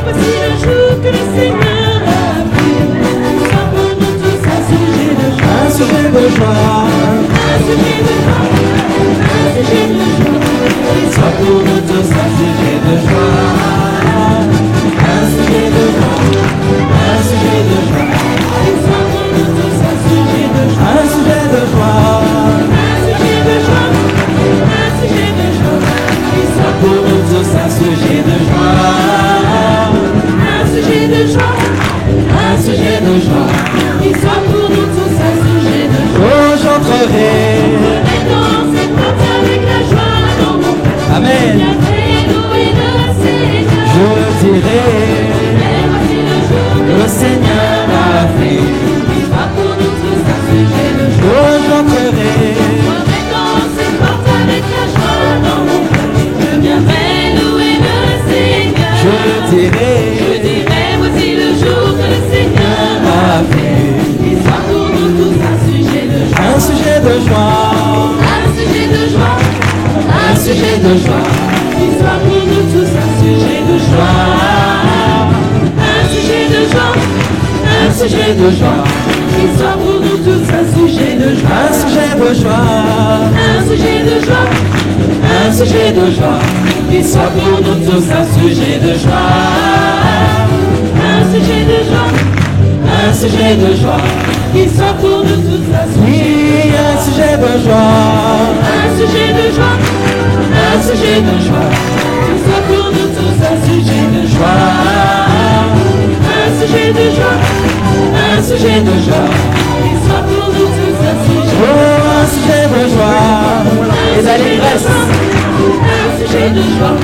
voici le jour que le Seigneur a fait. Qu'il soit pour nous tous un sujet de joie. Un sujet de joie. Un sujet de joie. Un sujet de joie. Qu'il soit pour nous tous un sujet de joie. Un sujet de joie. Un sujet de joie. Qu'il soit pour nous tous un sujet de joie. Un sujet de joie. Un sujet de joie. Un sujet de joie. Qu'il soit pour nous tous un sujet de joie. Un sujet de joie. Un sujet de joie. Qu'il soit pour nous tous un sujet de joie. Oh, j'entrerai dans ces portes avec la joie dans mon cœur. Amen. Je dirai, voici le jour que le Seigneur a fait. Qu'il soit pour nous tous un sujet de joie. Oh, j'entrerai dans ces portes avec la joie dans mon cœur. Je viendrai louer le Seigneur. Je dirai, voici le jour que le Seigneur a fait. Qu'il soit pour nous tous un sujet de joie. Un sujet de joie. Un sujet de joie. Un sujet de joie. Qu'il soit pour nous tous un sujet de joie. Un sujet de joie. Un sujet de joie. Qu'il soit pour nous tous un sujet de joie. Un sujet de joie. Un sujet de joie. Un sujet de joie. Qu'il soit pour nous tous un sujet de joie. Un sujet de joie. Un sujet de joie. Qu'il soit pour nous tous un sujet de joie. Un sujet de joie. Un sujet de joie. Qu'il soit pour nous tous un sujet de joie. Un sujet de joie. Un sujet de joie. Qu'il soit pour nous tous un sujet. Oh, un sujet de joie. Les allégresse. Un sujet de joie.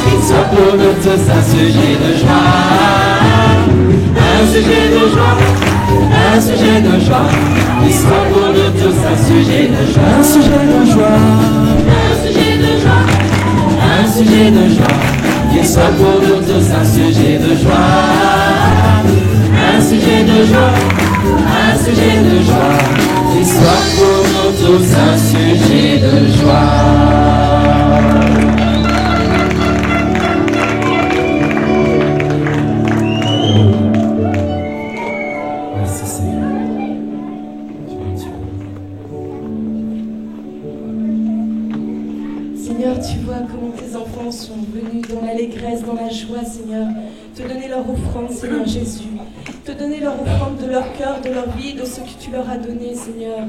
Qu'il soit pour nous tous un sujet de joie. Un sujet de joie. Un sujet de joie. Qu'il soit pour nous tous un sujet de joie. Un sujet de joie. Un sujet de joie. Un sujet de joie. Qu'il soit pour nous tous un sujet de joie. Un sujet de joie. Un sujet de joie. Qu'il soit pour nous tous un sujet de joie. Sont venus dans l'allégresse, dans la joie, Seigneur, te donner leur offrande, Seigneur Jésus, te donner leur offrande de leur cœur, de leur vie, de ce que tu leur as donné, Seigneur,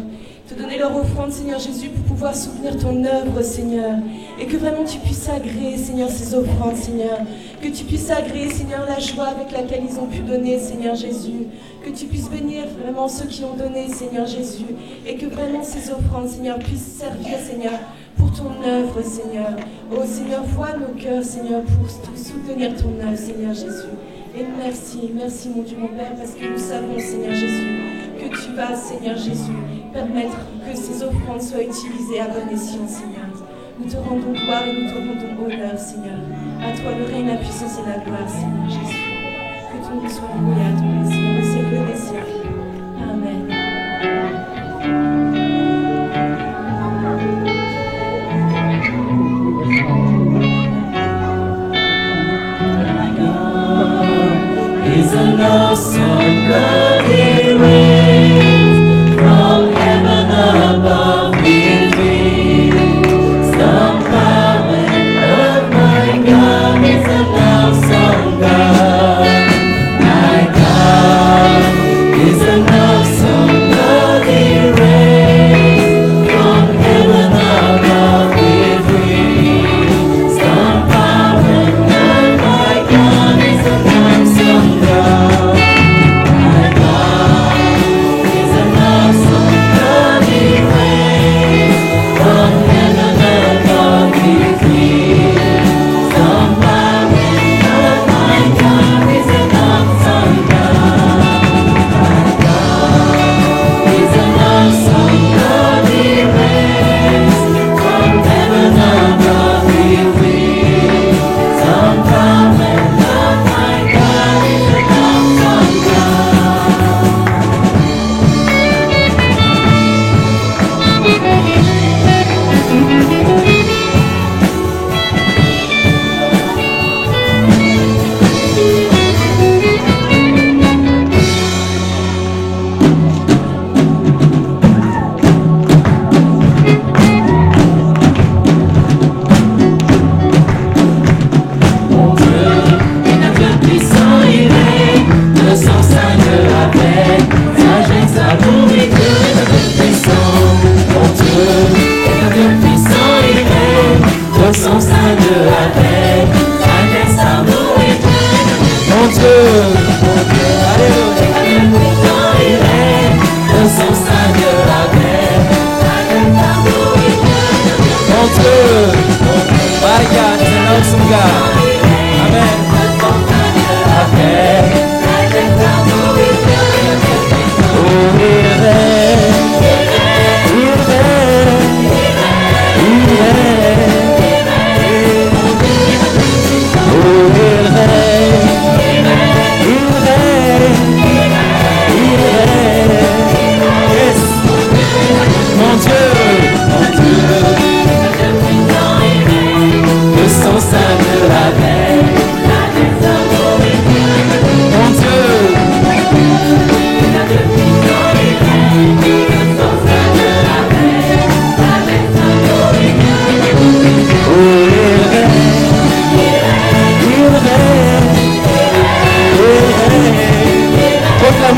te donner leur offrande, Seigneur Jésus, pour pouvoir soutenir ton œuvre, Seigneur, et que vraiment tu puisses agréer, Seigneur, ces offrandes, Seigneur, que tu puisses agréer, Seigneur, la joie avec laquelle ils ont pu donner, Seigneur Jésus, que tu puisses bénir vraiment ceux qui ont donné, Seigneur Jésus, et que vraiment ces offrandes, Seigneur, puissent servir, Seigneur, pour ton œuvre, Seigneur. Oh Seigneur, vois nos cœurs, Seigneur, pour soutenir ton œuvre, Seigneur Jésus. Et merci, merci mon Dieu, mon Père, parce que nous savons, Seigneur Jésus, que tu vas, Seigneur Jésus, permettre que ces offrandes soient utilisées à bon escient, Seigneur. Nous te rendons gloire et nous te rendons honneur, Seigneur. À toi le règne, la puissance et la gloire, Seigneur Jésus. Que ton nom soit loué à toi, Seigneur, au siècle des siècles.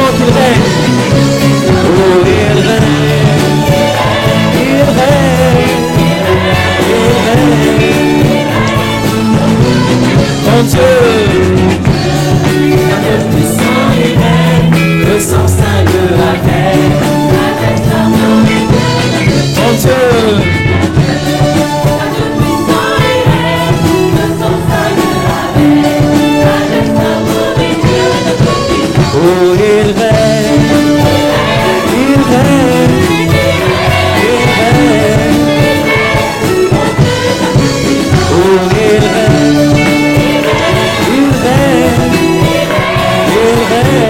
Chantons qu'il règne. Oh, il règne. Il règne. Il règne. Mon Dieu, le puissant il règne, le sang saint le rappelle. Mon Dieu, oh, il règne, il règne, il règne, oh, il règne, il règne, il règne,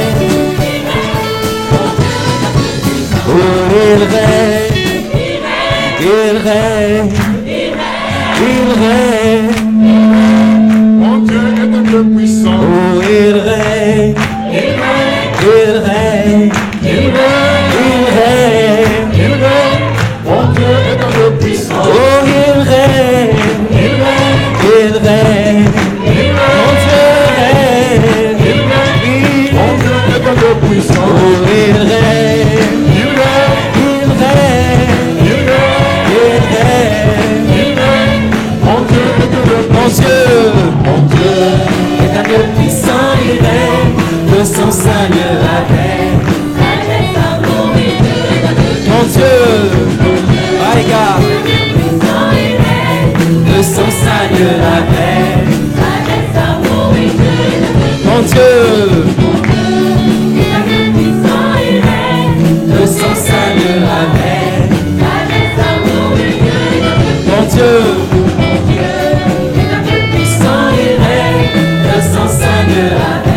oh, il règne, il règne, il règne. Mon Dieu est un Dieu puissant. Oh, il règne. Il règne, il règne, il règne, il règne. Mon Dieu est un Dieu puissant. Oh, il règne, il règne, il règne, il règne. Mon Dieu règne, il règne. Mon Dieu est un Dieu puissant. Oh, il règne, il règne, il règne, il règne, il règne. Mon Dieu est un Dieu puissant. Mon Dieu est un Dieu puissant, il règne. Le sang saint le rappelle. Mon Dieu, regarde. Le sang saint le rappelle. Mon Dieu, le sang saint le rappelle. Mon Dieu, puissant il règne. Le sang saint le rappelle.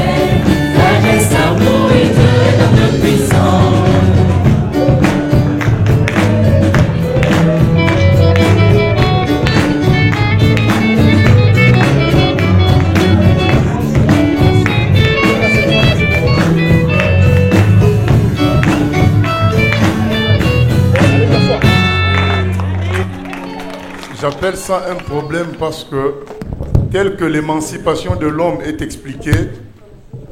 J'appelle ça un problème parce que, tel que l'émancipation de l'homme est expliquée,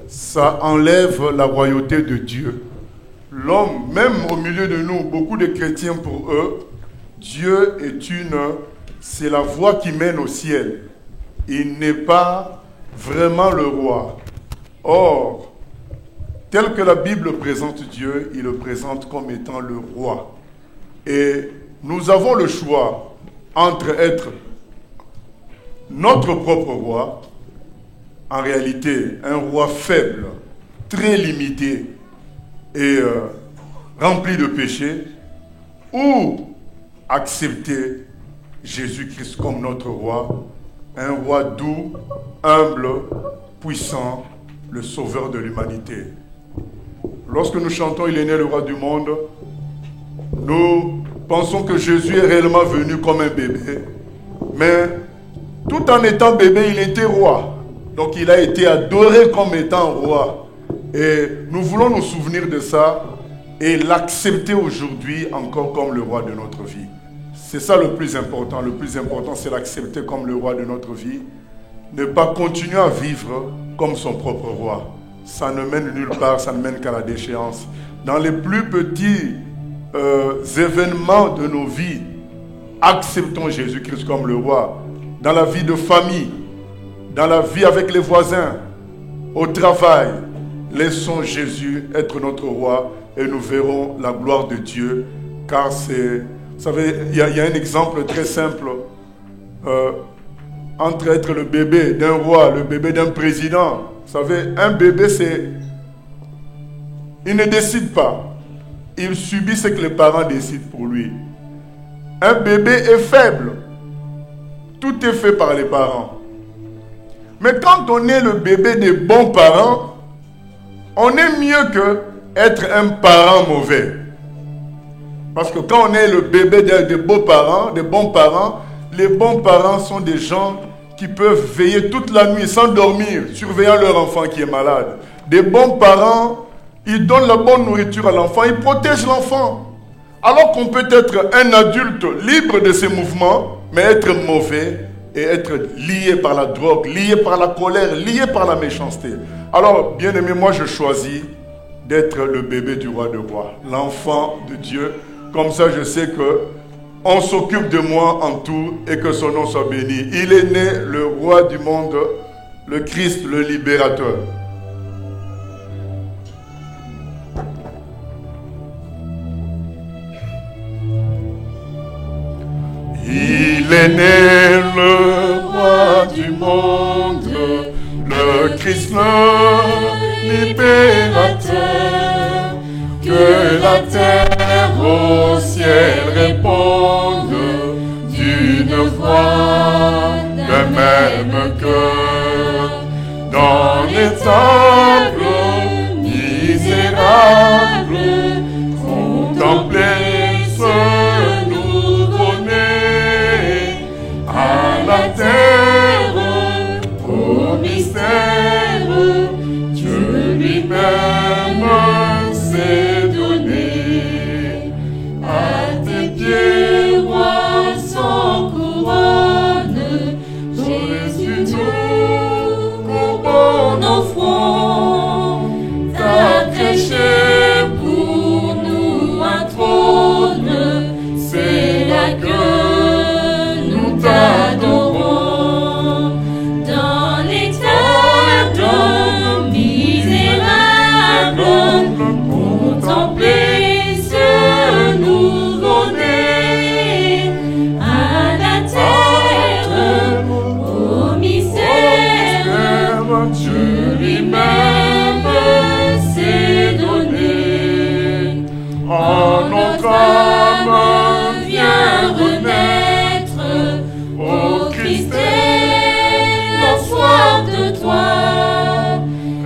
ça enlève la royauté de Dieu. L'homme, même au milieu de nous, beaucoup de chrétiens pour eux, Dieu c'est la voie qui mène au ciel. Il n'est pas vraiment le roi. Or, tel que la Bible présente Dieu, il le présente comme étant le roi. Et nous avons le choix entre être notre propre roi, en réalité un roi faible, très limité et rempli de péchés, ou accepter Jésus-Christ comme notre roi, un roi doux, humble, puissant, le sauveur de l'humanité. Lorsque nous chantons « Il est né le roi du monde », nous pensons que Jésus est réellement venu comme un bébé, mais tout en étant bébé, il était roi. Donc il a été adoré comme étant roi. Et nous voulons nous souvenir de ça et l'accepter aujourd'hui encore comme le roi de notre vie. C'est ça le plus important. Le plus important, c'est l'accepter comme le roi de notre vie. Ne pas continuer à vivre comme son propre roi. Ça ne mène nulle part, ça ne mène qu'à la déchéance. Dans les plus petits événements de nos vies, acceptons Jésus-Christ comme le roi. Dans la vie de famille, dans la vie avec les voisins, au travail, laissons Jésus être notre roi et nous verrons la gloire de Dieu. Car c'est, vous savez, il y a un exemple très simple entre être le bébé d'un roi, le bébé d'un président. Vous savez, un bébé, il ne décide pas. Il subit ce que les parents décident pour lui. Un bébé est faible. Tout est fait par les parents. Mais quand on est le bébé des bons parents, on est mieux que être un parent mauvais. Parce que quand on est le bébé des bons parents, les bons parents sont des gens qui peuvent veiller toute la nuit sans dormir, surveillant leur enfant qui est malade. Des bons parents, ils donnent la bonne nourriture à l'enfant, ils protègent l'enfant. Alors qu'on peut être un adulte libre de ses mouvements, mais être mauvais et être lié par la drogue, lié par la colère, lié par la méchanceté. Alors, bien aimé, moi je choisis d'être le bébé du roi de rois, l'enfant de Dieu. Comme ça, je sais que on s'occupe de moi en tout et que son nom soit béni. Il est né le roi du monde, le Christ, le libérateur. Il est né le roi du monde, le Christ le libérateur. Que la terre au ciel réponde d'une voix, d'un même cœur. Dans les tables misérables, contemplez ce nouveau-né à la terre, au mystère, Dieu lui-même s'est donné. À tes pieds, roi sans couronne, Jésus nous couronne au front. T'as prêché pour nous un trône, c'est là que nous t'adorons. Dans les tables misérables, contemplez ce nouveau-né à la terre, au mystère, Dieu lui-même s'est donné. En notre âme vient renaître, ô Christ, la soif de toi.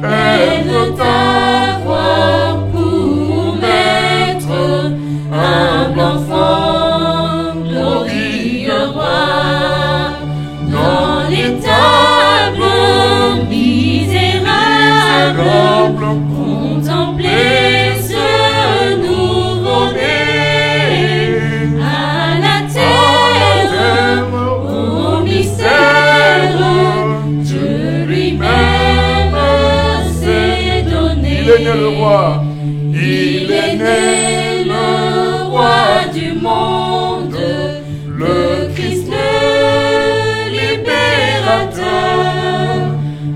Elle veut t'avoir pour maître, humble enfant, glorieux roi. Dans les tables misérables, contemplez ce nouveau-né à la terre, au mystère, Dieu lui-même s'est donné. Il est né le roi, il est né le roi du monde, le Christ le libérateur.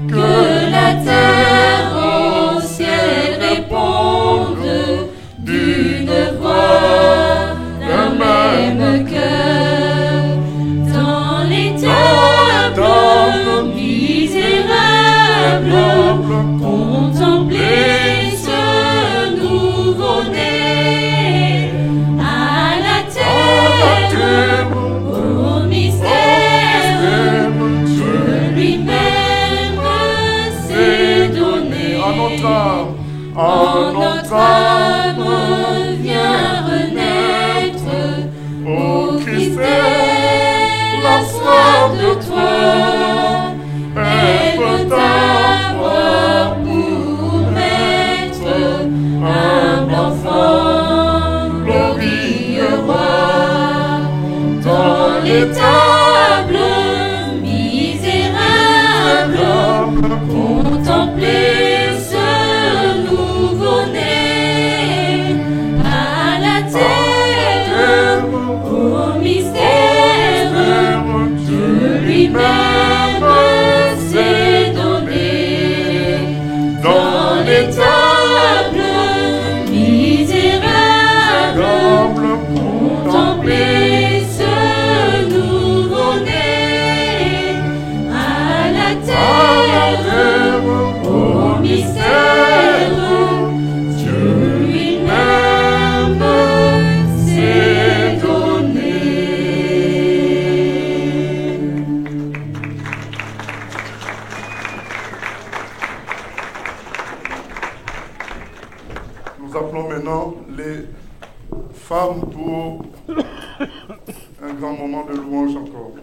Que la terre au ciel réponde d'une voix, d'un même cœur. Dans les tables misérables, contemplez ce nouveau-né à la terre, au mystère, Dieu lui-même s'est donné. En notre âme vient renaître, ô Christ, la soif de toi. Elle veut t'avoir pour maître, humble enfant, glorieux roi. Dans les tables misérables, contemplez ce nouveau-né à la terre, au mystère, Dieu lui-même s'est donné. Dans les tables misérables, contemplez ce nouveau-né à la terre, au mystère, Dieu lui-même s'est donné. Nous appelons maintenant les femmes pour un grand moment de louange encore.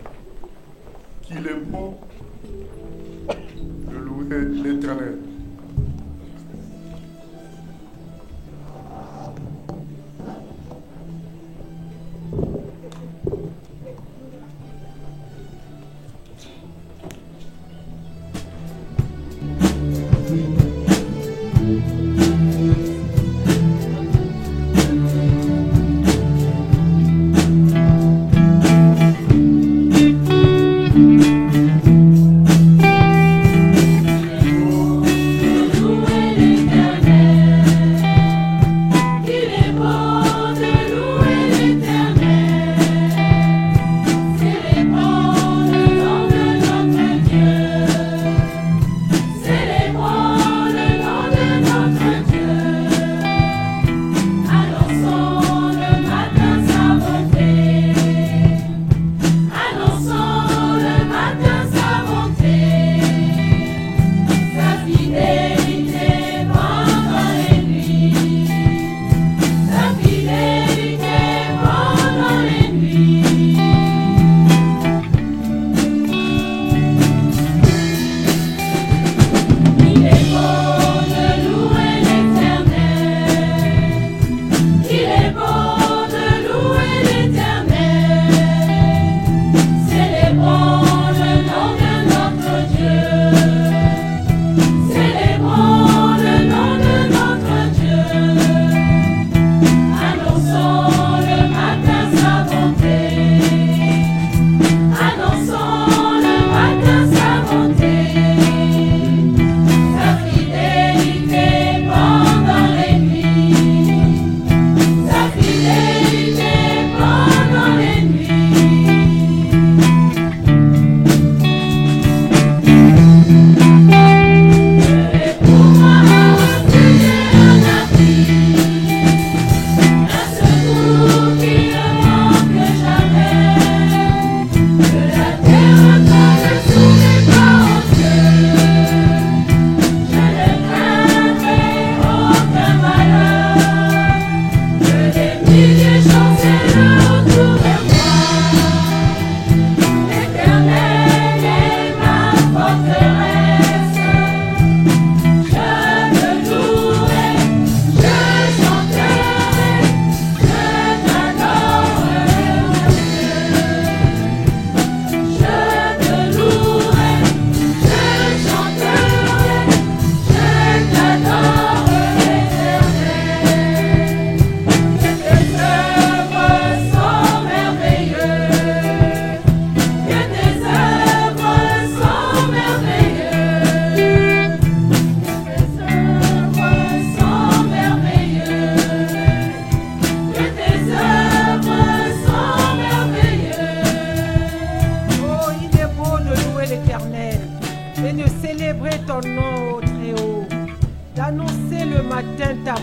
Qu'il est bon de louer l'Éternel.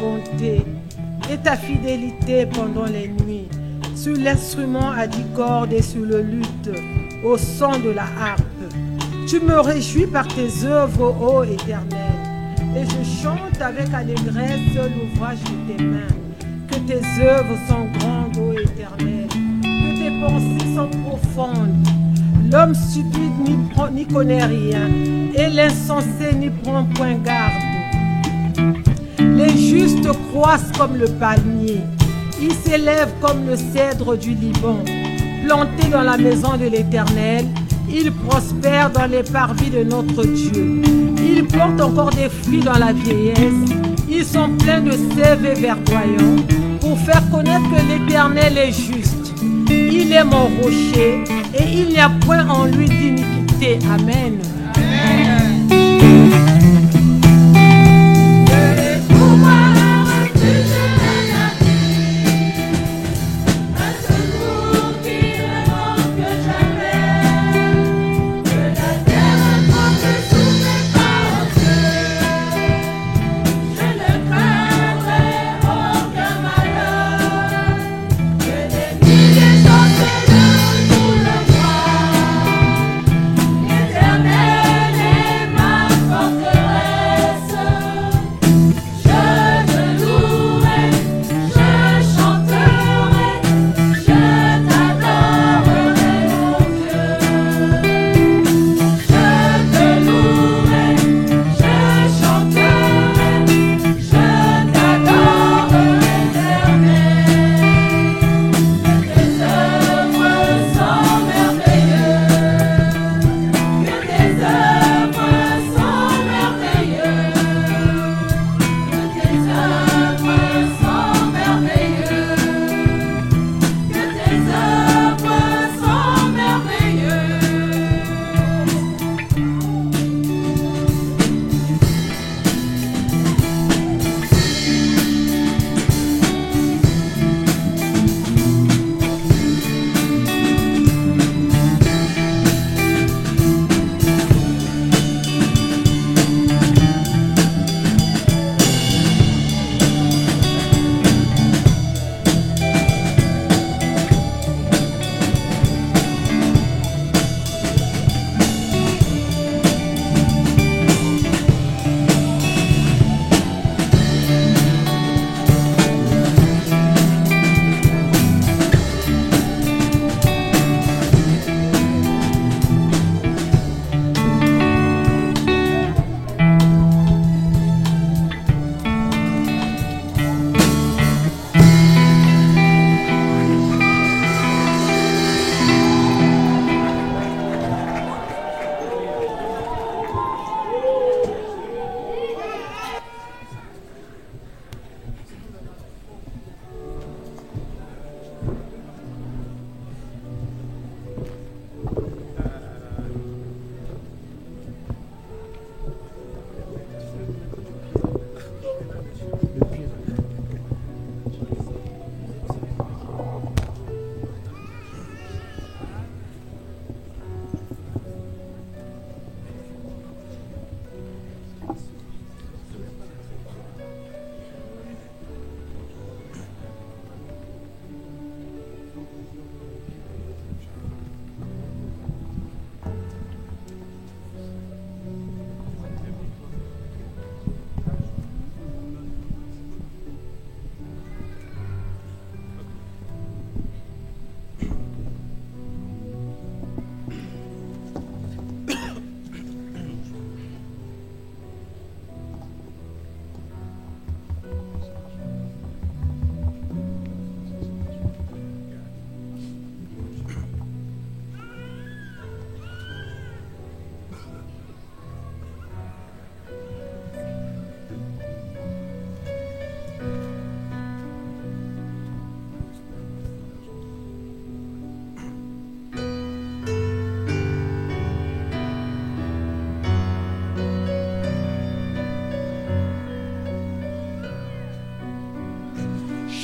bonté et ta fidélité pendant les nuits, sur l'instrument à 10 cordes et sur le luth, au son de la harpe. Tu me réjouis par tes œuvres, ô Éternel, et je chante avec allégresse l'ouvrage de tes mains. Que tes œuvres sont grandes, ô Éternel, que tes pensées sont profondes. L'homme stupide n'y connaît rien, et l'insensé n'y prend point garde. Les justes croissent comme le palmier, ils s'élèvent comme le cèdre du Liban. Plantés dans la maison de l'Éternel, ils prospèrent dans les parvis de notre Dieu. Ils portent encore des fruits dans la vieillesse, ils sont pleins de sève et verdoyants, pour faire connaître que l'Éternel est juste. Il est mon rocher, et il n'y a point en lui d'iniquité. Amen.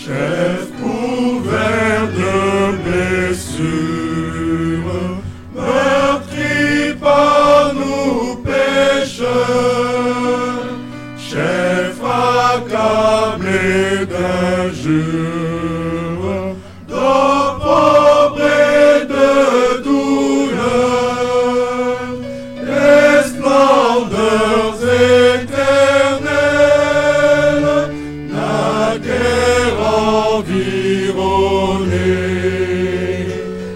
chef couvert de blessures, meurtri par nous pécheurs, chef accablé et d'un jour d'opprobre et de douleur, les splendeurs éternelles naguère environnée.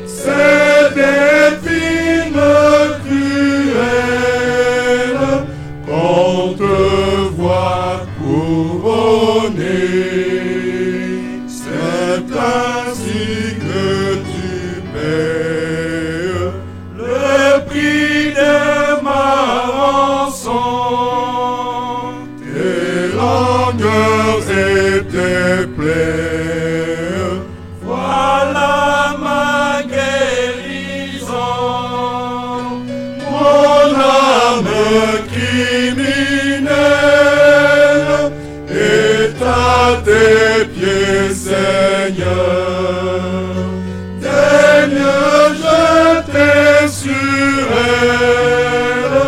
C'est des films cruels qu'on te voit couronné. C'est ainsi que tu payes le prix de ma rançon. Tes langueurs et tes plaies, voilà ma guérison. Mon âme criminelle est à tes pieds, Seigneur. Daigne jeter sur elle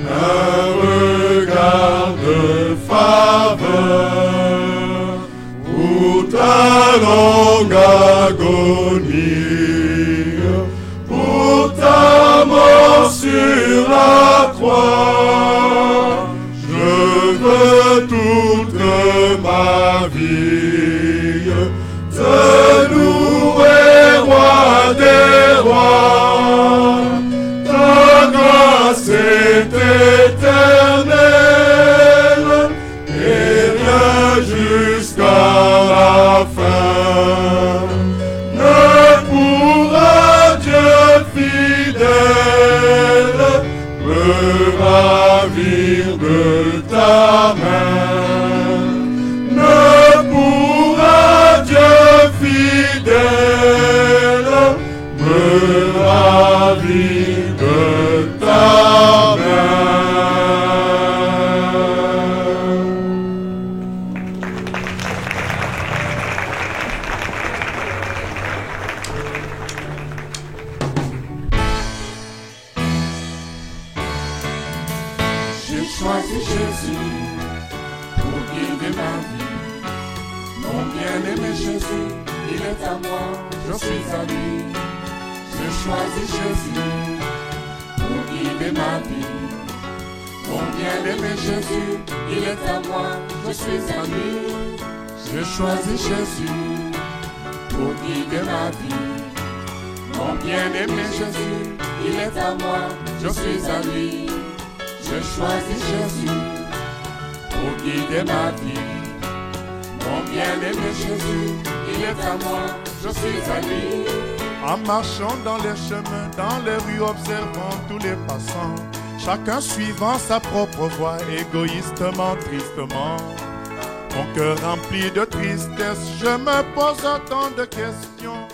un regard de faveur pour ta longue agonie, pour ta mort sur la croix. Je veux toute ma vie te louer, roi des rois. Ta grâce est éternelle et rien jusqu'à la fin ne pourra, Dieu fidèle, me ravir de ta main. Ne pourra, Dieu fidèle, me ravir de ta main. J'ai choisi Jésus pour guider ma vie. Mon bien-aimé Jésus, il est à moi, je suis à lui. J'ai choisi Jésus pour guider ma vie. Mon bien-aimé Jésus, il est à moi, je suis à lui. J'ai choisi Jésus pour guider ma vie. Mon bien-aimé Jésus, il est à moi, je suis à lui. J'ai choisi Jésus pour guider ma vie. Mon bien-aimé Jésus, il est à moi, je suis à lui. En marchant dans les chemins, dans les rues, observant tous les passants, chacun suivant sa propre voie, égoïstement, tristement. Mon cœur rempli de tristesse, je me pose autant de questions.